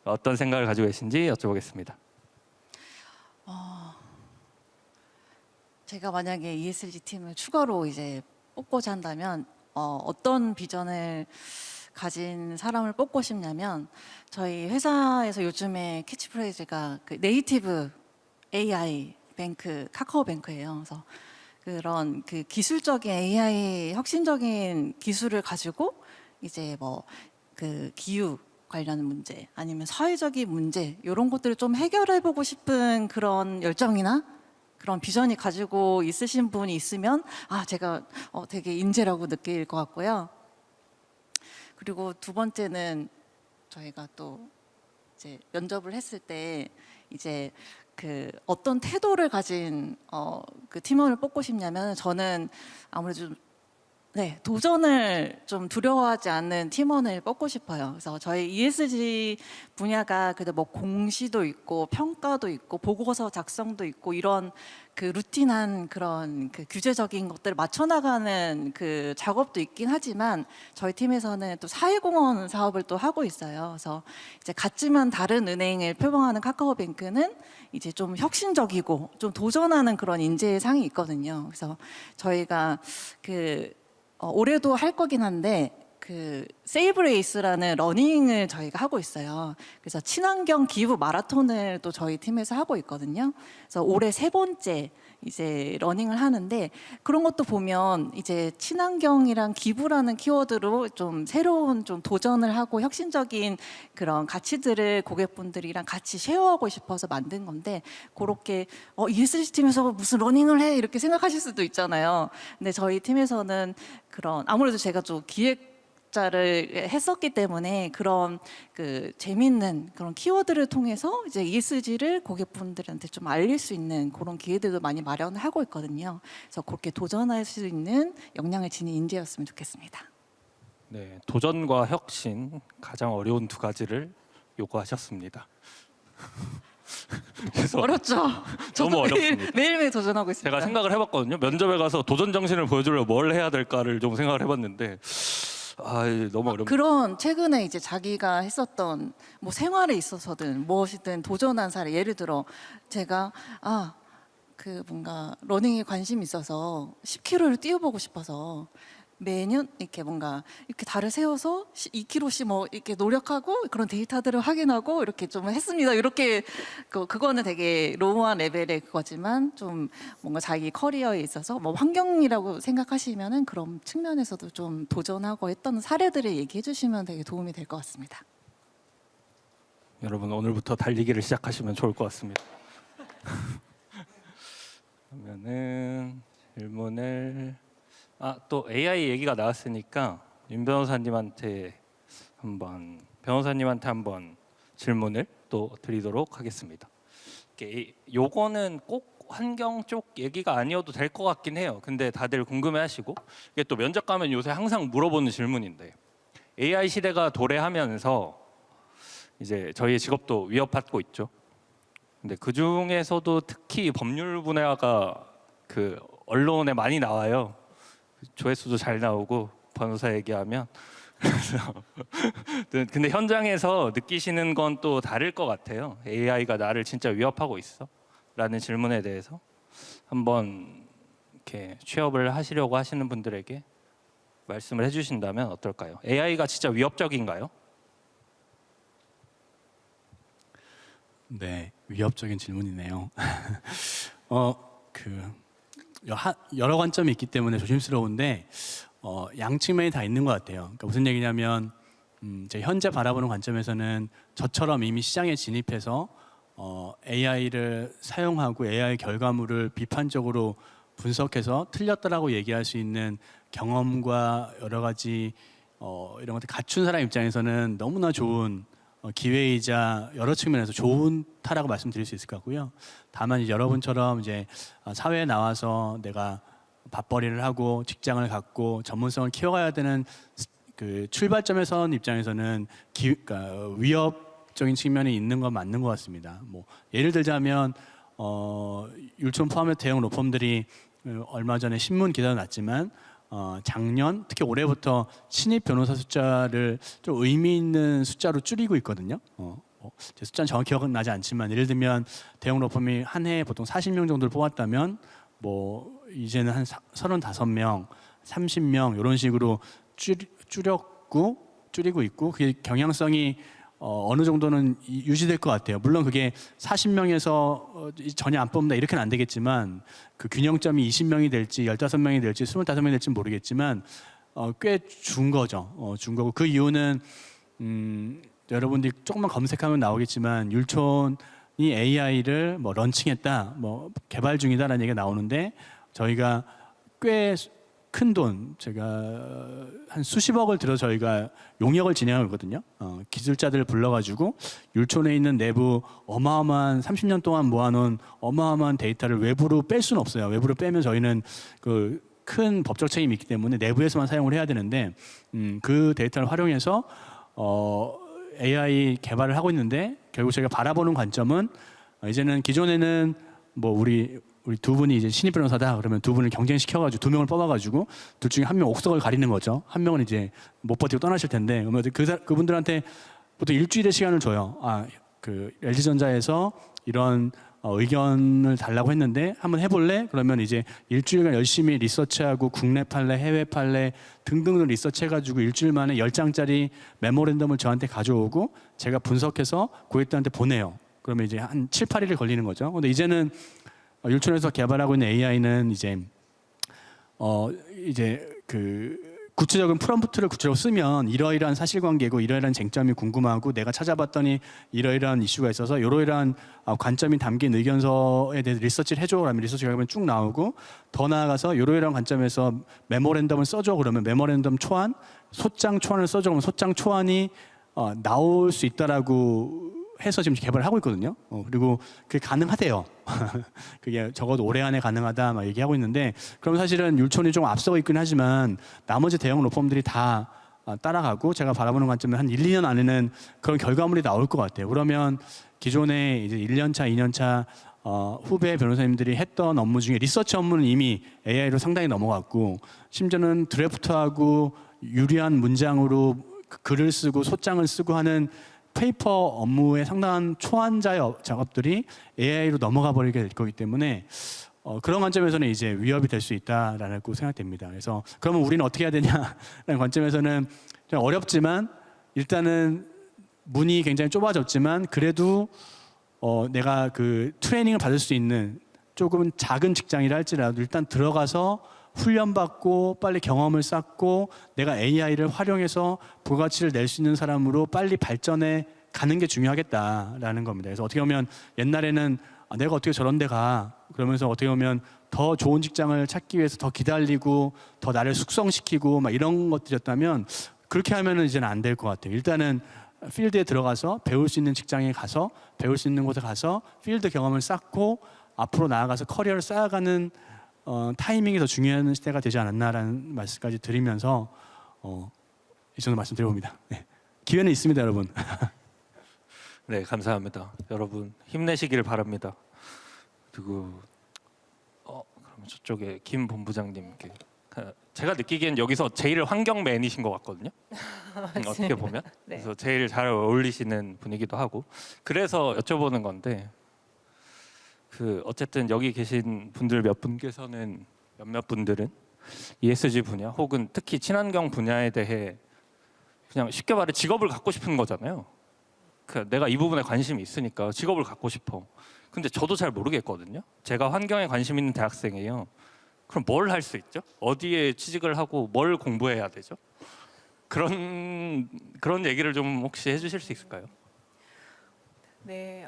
어떤 생각을 가지고 계신지 여쭤보겠습니다. 제가 만약에 ESG 팀을 추가로 이제 뽑고자 한다면 어떤 비전을 가진 사람을 뽑고 싶냐면, 저희 회사에서 요즘에 캐치프레이즈가 네이티브 AI 뱅크, 카카오뱅크예요. 그래서 그런 그 기술적인 AI 혁신적인 기술을 가지고 이제 뭐 그 기후 관련 문제 아니면 사회적인 문제 이런 것들을 좀 해결해 보고 싶은 그런 열정이나 그런 비전이 가지고 있으신 분이 있으면 제가 되게 인재라고 느낄 것 같고요. 그리고 두 번째는 저희가 또 이제 면접을 했을 때 이제 그 어떤 태도를 가진 그 팀원을 뽑고 싶냐면 저는 아무래도 도전을 좀 두려워하지 않는 팀원을 뽑고 싶어요. 그래서 저희 ESG 분야가 그래도 뭐 공시도 있고 평가도 있고 보고서 작성도 있고 이런 그 루틴한 그런 그 규제적인 것들을 맞춰나가는 그 작업도 있긴 하지만 저희 팀에서는 또 사회공헌 사업을 또 하고 있어요. 그래서 이제 같지만 다른 은행을 표방하는 카카오뱅크는 이제 좀 혁신적이고 좀 도전하는 그런 인재의 상이 있거든요. 그래서 저희가 올해도 할 거긴 한데 그 세이브 레이스라는 러닝을 저희가 하고 있어요. 그래서 친환경 기후 마라톤을 또 저희 팀에서 하고 있거든요. 그래서 올해 3번째 이제 러닝을 하는데 그런 것도 보면 이제 친환경이랑 기부라는 키워드로 좀 새로운 좀 도전을 하고 혁신적인 그런 가치들을 고객분들이랑 같이 쉐어하고 싶어서 만든 건데 그렇게 ESG 팀에서 무슨 러닝을 해 이렇게 생각하실 수도 있잖아요. 근데 저희 팀에서는 그런 아무래도 제가 좀 기획자를 했었기 때문에 그런 그 재밌는 그런 키워드를 통해서 이제 ESG를 고객분들한테 좀 알릴 수 있는 그런 기회들도 많이 마련을 하고 있거든요. 그래서 그렇게 도전할 수 있는 역량을 지닌 인재였으면 좋겠습니다. 네, 도전과 혁신 가장 어려운 두 가지를 요구하셨습니다. 그래서 어렵죠? 너무 어렵습니다. 매일매일 도전하고 있습니다. 제가 생각을 해봤거든요. 면접에 가서 도전 정신을 보여주려면 뭘 해야 될까를 좀 생각을 해봤는데 너무 어렵네요. 그런 최근에 이제 자기가 했었던 뭐 생활에 있어서든 무엇이든 도전한 사례 예를 들어 제가 그 뭔가 러닝에 관심이 있어서 10km를 뛰어보고 싶어서 매년 이렇게 뭔가 이렇게 달을 세워서 2km씩 뭐 이렇게 노력하고 그런 데이터들을 확인하고 이렇게 좀 했습니다. 이렇게 그거는 되게 로우한 레벨의 그거지만 좀 뭔가 자기 커리어에 있어서 뭐 환경이라고 생각하시면은 그런 측면에서도 좀 도전하고 했던 사례들을 얘기해 주시면 되게 도움이 될 것 같습니다. 여러분 오늘부터 달리기를 시작하시면 좋을 것 같습니다. 그러면은 질문을 또 AI 얘기가 나왔으니까 윤 변호사님한테 한번 질문을 또 드리도록 하겠습니다. 요거는 꼭 환경 쪽 얘기가 아니어도 될 것 같긴 해요. 근데 다들 궁금해하시고 이게 또 면접 가면 요새 항상 물어보는 질문인데 AI 시대가 도래하면서 이제 저희의 직업도 위협받고 있죠. 근데 그 중에서도 특히 법률 분야가 그 언론에 많이 나와요. 조회수도 잘 나오고 변호사 얘기하면 그래서 근데 현장에서 느끼시는 건 또 다를 것 같아요. AI가 나를 진짜 위협하고 있어? 라는 질문에 대해서 한번 이렇게 취업을 하시려고 하시는 분들에게 말씀을 해주신다면 어떨까요? AI가 진짜 위협적인가요? 네, 위협적인 질문이네요. 여러 관점이 있기 때문에 조심스러운데 양측면이 다 있는 것 같아요. 그러니까 무슨 얘기냐면 제 현재 바라보는 관점에서는 저처럼 이미 시장에 진입해서 AI를 사용하고 AI 결과물을 비판적으로 분석해서 틀렸다라고 얘기할 수 있는 경험과 여러 가지 이런 것들 갖춘 사람 입장에서는 너무나 좋은 기회이자 여러 측면에서 좋다라고 말씀드릴 수 있을 것 같고요. 다만 이제 여러분처럼 이제 사회에 나와서 내가 밥벌이를 하고 직장을 갖고 전문성을 키워가야 되는 그 출발점에 선 입장에서는 그러니까 위협적인 측면이 있는 건 맞는 것 같습니다. 뭐 예를 들자면 율촌 포함해 대형 로펌들이 얼마 전에 신문 기사가 났지만 작년 특히 올해부터 신입 변호사 숫자를 좀 의미 있는 숫자로 줄이고 있거든요. 제 숫자는 정확히 기억은 나지 않지만 예를 들면 대형 로펌이 한 해에 보통 40명 정도를 뽑았다면 뭐 이제는 한 35명, 30명 이런 식으로 줄이고 있고 그게 경향성이 어느 정도는 유지될 것 같아요. 물론 그게 40명에서 전혀 안 뽑는다 이렇게는 안 되겠지만 그 균형점이 20명이 될지 15명이 될지 25명이 될지 모르겠지만 꽤 준 거죠. 준 거고 그 이유는 여러분들이 조금만 검색하면 나오겠지만 율촌이 AI를 뭐 런칭했다, 뭐 개발 중이다라는 얘기가 나오는데 저희가 꽤 큰 돈, 제가 한 수십억을 들여 저희가 용역을 진행하고 있거든요. 기술자들을 불러가지고 율촌에 있는 내부 어마어마한 30년 동안 모아놓은 어마어마한 데이터를 외부로 뺄 수는 없어요. 외부로 빼면 저희는 그 큰 법적 책임이 있기 때문에 내부에서만 사용을 해야 되는데 그 데이터를 활용해서 AI 개발을 하고 있는데 결국 저희가 바라보는 관점은 이제는 기존에는 뭐 우리 두 분이 이제 신입 변호사다 그러면 두 분을 경쟁시켜가지고 두 명을 뽑아가지고 둘 중에 한 명 옥석을 가리는 거죠. 한 명은 이제 못 버티고 떠나실 텐데 그러면 그분들한테 보통 일주일의 시간을 줘요. 그 LG전자에서 이런 의견을 달라고 했는데 한번 해볼래? 그러면 이제 일주일간 열심히 리서치하고 국내 판례, 해외 판례 등등을 리서치해가지고 일주일 만에 10장짜리 메모랜덤을 저한테 가져오고 제가 분석해서 고객들한테 보내요. 그러면 이제 한 7, 8일이 걸리는 거죠. 근데 이제는 율촌에서 개발하고 있는 AI는 이제 그 구체적인 프롬프트를 구체적으로 쓰면 이러이러한 사실관계고 이러이러한 쟁점이 궁금하고 내가 찾아봤더니 이러이러한 이슈가 있어서 이러이러한 관점이 담긴 의견서에 대해서 리서치를 해줘 그러면 리서치 결과는 쭉 나오고 더 나아가서 이러이러한 관점에서 메모랜덤을 써줘 그러면 메모랜덤 초안, 소장 초안을 써줘 그러면 소장 초안이 나올 수 있다라고 해서 지금 개발을 하고 있거든요. 그리고 그게 가능하대요. 그게 적어도 올해 안에 가능하다 막 얘기하고 있는데 그럼 사실은 율촌이 좀 앞서고 있긴 하지만 나머지 대형 로펌들이 다 따라가고 제가 바라보는 관점은 한 1, 2년 안에는 그런 결과물이 나올 것 같아요. 그러면 기존에 이제 1년 차, 2년 차 후배 변호사님들이 했던 업무 중에 리서치 업무는 이미 AI로 상당히 넘어갔고 심지어는 드래프트하고 유리한 문장으로 글을 쓰고 소장을 쓰고 하는 페이퍼 업무의 상당한 초안자의 작업들이 AI로 넘어가 버리게 될 거기 때문에 그런 관점에서는 이제 위협이 될 수 있다라고 생각됩니다. 그래서 그러면 우리는 어떻게 해야 되냐라는 관점에서는 좀 어렵지만 일단은 문이 굉장히 좁아졌지만 그래도 내가 그 트레이닝을 받을 수 있는 조금 작은 직장이라 할지라도 일단 들어가서 훈련받고 빨리 경험을 쌓고 내가 AI를 활용해서 부가치를 낼 수 있는 사람으로 빨리 발전해 가는 게 중요하겠다라는 겁니다. 그래서 어떻게 보면 옛날에는 내가 어떻게 저런 데 가 그러면서 어떻게 보면 더 좋은 직장을 찾기 위해서 더 기다리고 더 나를 숙성시키고 막 이런 것들이었다면 그렇게 하면은 이제는 안 될 것 같아요. 일단은 필드에 들어가서 배울 수 있는 직장에 가서 배울 수 있는 곳에 가서 필드 경험을 쌓고 앞으로 나아가서 커리어를 쌓아가는 타이밍이 더 중요한 시대가 되지 않았나라는 말씀까지 드리면서 이 정도 말씀드려봅니다. 네. 기회는 있습니다, 여러분. 네, 감사합니다. 여러분 힘내시길 바랍니다. 그리고 그러면 저쪽에 김 본부장님께 제가 느끼기엔 여기서 제일 환경맨이신 것 같거든요. 어떻게 보면 네. 그래서 제일 잘 어울리시는 분이기도 하고 그래서 여쭤보는 건데 그 어쨌든 여기 계신 분들 몇 분께서는 몇몇 분들은 ESG 분야 혹은 특히 친환경 분야에 대해 그냥 쉽게 말해 직업을 갖고 싶은 거잖아요. 그 내가 이 부분에 관심이 있으니까 직업을 갖고 싶어. 근데 저도 잘 모르겠거든요. 제가 환경에 관심 있는 대학생이에요. 그럼 뭘 할 수 있죠? 어디에 취직을 하고 뭘 공부해야 되죠? 그런 얘기를 좀 혹시 해주실 수 있을까요? 네,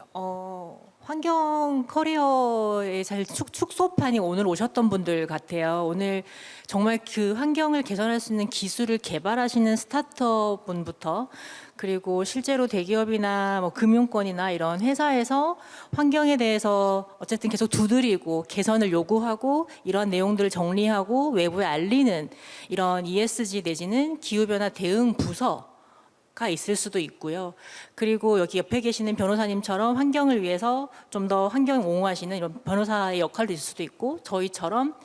환경 커리어의 잘 축소판이 오늘 오셨던 분들 같아요. 오늘 정말 그 환경을 개선할 수 있는 기술을 개발하시는 스타트업 분부터 그리고 실제로 대기업이나 뭐 금융권이나 이런 회사에서 환경에 대해서 어쨌든 계속 두드리고 개선을 요구하고 이런 내용들을 정리하고 외부에 알리는 이런 ESG 내지는 기후변화 대응 부서가 있을 수도 있고요. 그리고 여기 옆에 계시는 변호사님처럼 환경을 위해서 좀 더 환경 옹호하시는 이런 변호사의 역할도 있을 수도 있고 저희처럼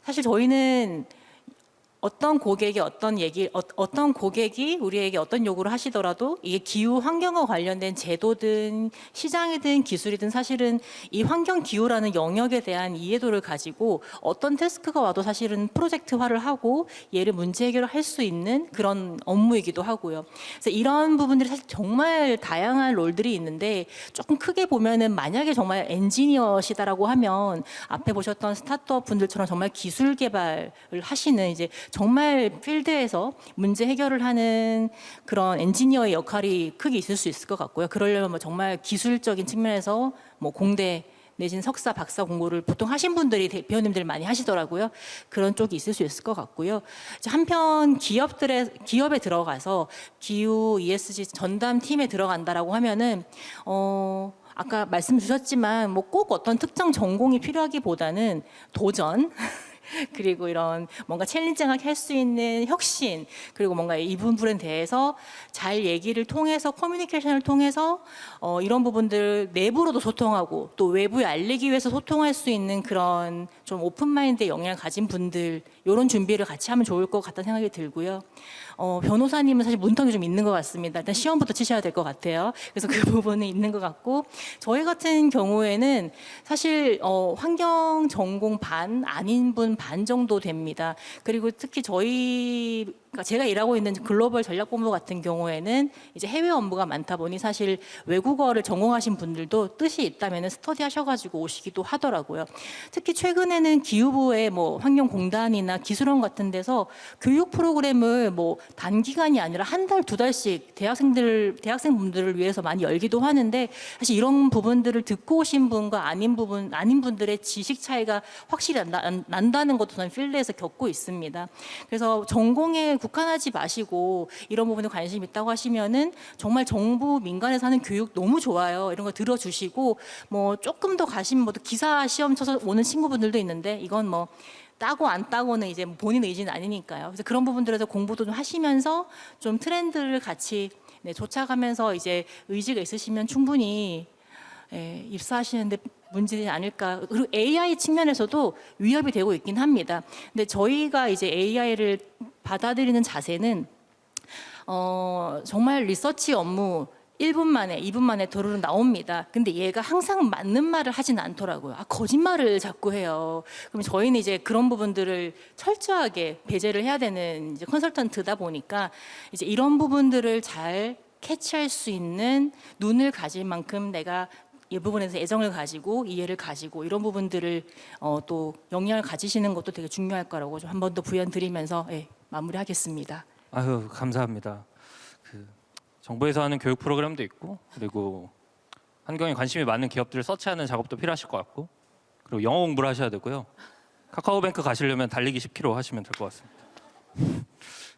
사실 저희는 어떤 고객이 어떤 고객이 우리에게 어떤 요구를 하시더라도 이게 기후 환경과 관련된 제도든 시장이든 기술이든 사실은 이 환경 기후라는 영역에 대한 이해도를 가지고 어떤 태스크가 와도 사실은 프로젝트화를 하고 얘를 문제 해결을 할 수 있는 그런 업무이기도 하고요. 그래서 이런 부분들이 사실 정말 다양한 롤들이 있는데 조금 크게 보면은 만약에 정말 엔지니어시다라고 하면 앞에 보셨던 스타트업 분들처럼 정말 기술 개발을 하시는 이제 정말 필드에서 문제 해결을 하는 그런 엔지니어의 역할이 크게 있을 수 있을 것 같고요. 그러려면 뭐 정말 기술적인 측면에서 뭐 공대 내지는 석사, 박사 공부를 보통 하신 분들이 배우님들 많이 하시더라고요. 그런 쪽이 있을 수 있을 것 같고요. 이제 한편 기업에 들어가서 기후 ESG 전담 팀에 들어간다라고 하면은 아까 말씀 주셨지만 뭐 꼭 어떤 특정 전공이 필요하기보다는 도전 그리고 이런 뭔가 챌린징하게 할 수 있는 혁신 그리고 뭔가 이 부분에 대해서 잘 얘기를 통해서 커뮤니케이션을 통해서 이런 부분들 내부로도 소통하고 또 외부에 알리기 위해서 소통할 수 있는 그런 좀 오픈마인드의 영향을 가진 분들 이런 준비를 같이 하면 좋을 것 같다는 생각이 들고요. 변호사님은 사실 문턱이 좀 있는 것 같습니다. 일단 시험부터 치셔야 될 것 같아요. 그래서 그 부분은 있는 것 같고 저희 같은 경우에는 사실 환경 전공 반 아닌 분 반 정도 됩니다. 그리고 특히 그러니까 제가 일하고 있는 글로벌 전략본부 같은 경우에는 이제 해외 업무가 많다 보니 사실 외국어를 전공하신 분들도 뜻이 있다면 스터디 하셔가지고 오시기도 하더라고요. 특히 최근에는 기후부의 뭐 환경공단이나 기술원 같은 데서 교육 프로그램을 뭐 단기간이 아니라 한 달, 두 달씩 대학생분들을 위해서 많이 열기도 하는데 사실 이런 부분들을 듣고 오신 분과 아닌 분들의 지식 차이가 확실히 난다는 것도 저는 필드에서 겪고 있습니다. 그래서 전공에 국한하지 마시고 이런 부분에 관심 있다고 하시면은 정말 정부 민간에서 하는 교육 너무 좋아요. 이런 거 들어주시고 뭐 조금 더 가시면 뭐 기사 시험 쳐서 오는 친구분들도 있는데 이건 뭐 따고 안 따고는 이제 본인 의지는 아니니까요. 그래서 그런 부분들에서 공부도 좀 하시면서 좀 트렌드를 같이 쫓아가면서 이제 의지가 있으시면 충분히 입사하시는데 문제되지 않을까. 그리고 AI 측면에서도 위협이 되고 있긴 합니다. 근데 저희가 이제 AI를 받아들이는 자세는 정말 리서치 업무 1분 만에, 2분 만에 도로로 나옵니다. 근데 얘가 항상 맞는 말을 하진 않더라고요. 거짓말을 자꾸 해요. 그럼 저희는 이제 그런 부분들을 철저하게 배제를 해야 되는 이제 컨설턴트다 보니까 이제 이런 부분들을 잘 캐치할 수 있는 눈을 가질 만큼 내가 이 부분에서 애정을 가지고 이해를 가지고 이런 부분들을 또 역량을 가지시는 것도 되게 중요할 거라고 좀 한 번 더 부연 드리면서 마무리하겠습니다. 아유, 감사합니다. 정부에서 하는 교육 프로그램도 있고 그리고 환경에 관심이 많은 기업들을 서치하는 작업도 필요하실 것 같고 그리고 영어 공부를 하셔야 되고요. 카카오뱅크 가시려면 달리기 10km 하시면 될 것 같습니다.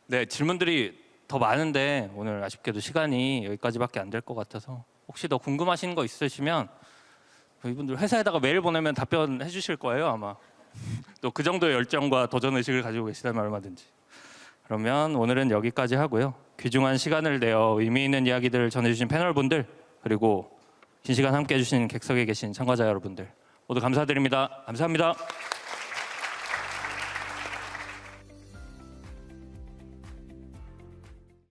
네, 질문들이 더 많은데 오늘 아쉽게도 시간이 여기까지밖에 안 될 것 같아서 혹시 더 궁금하신 거 있으시면 이분들 회사에다가 메일 보내면 답변해 주실 거예요 아마. 또 그 정도의 열정과 도전 의식을 가지고 계시다면 얼마든지. 그러면 오늘은 여기까지 하고요. 귀중한 시간을 내어 의미 있는 이야기들을 전해주신 패널분들 그리고 긴 시간 함께해 주신 객석에 계신 참가자 여러분들 모두 감사드립니다. 감사합니다.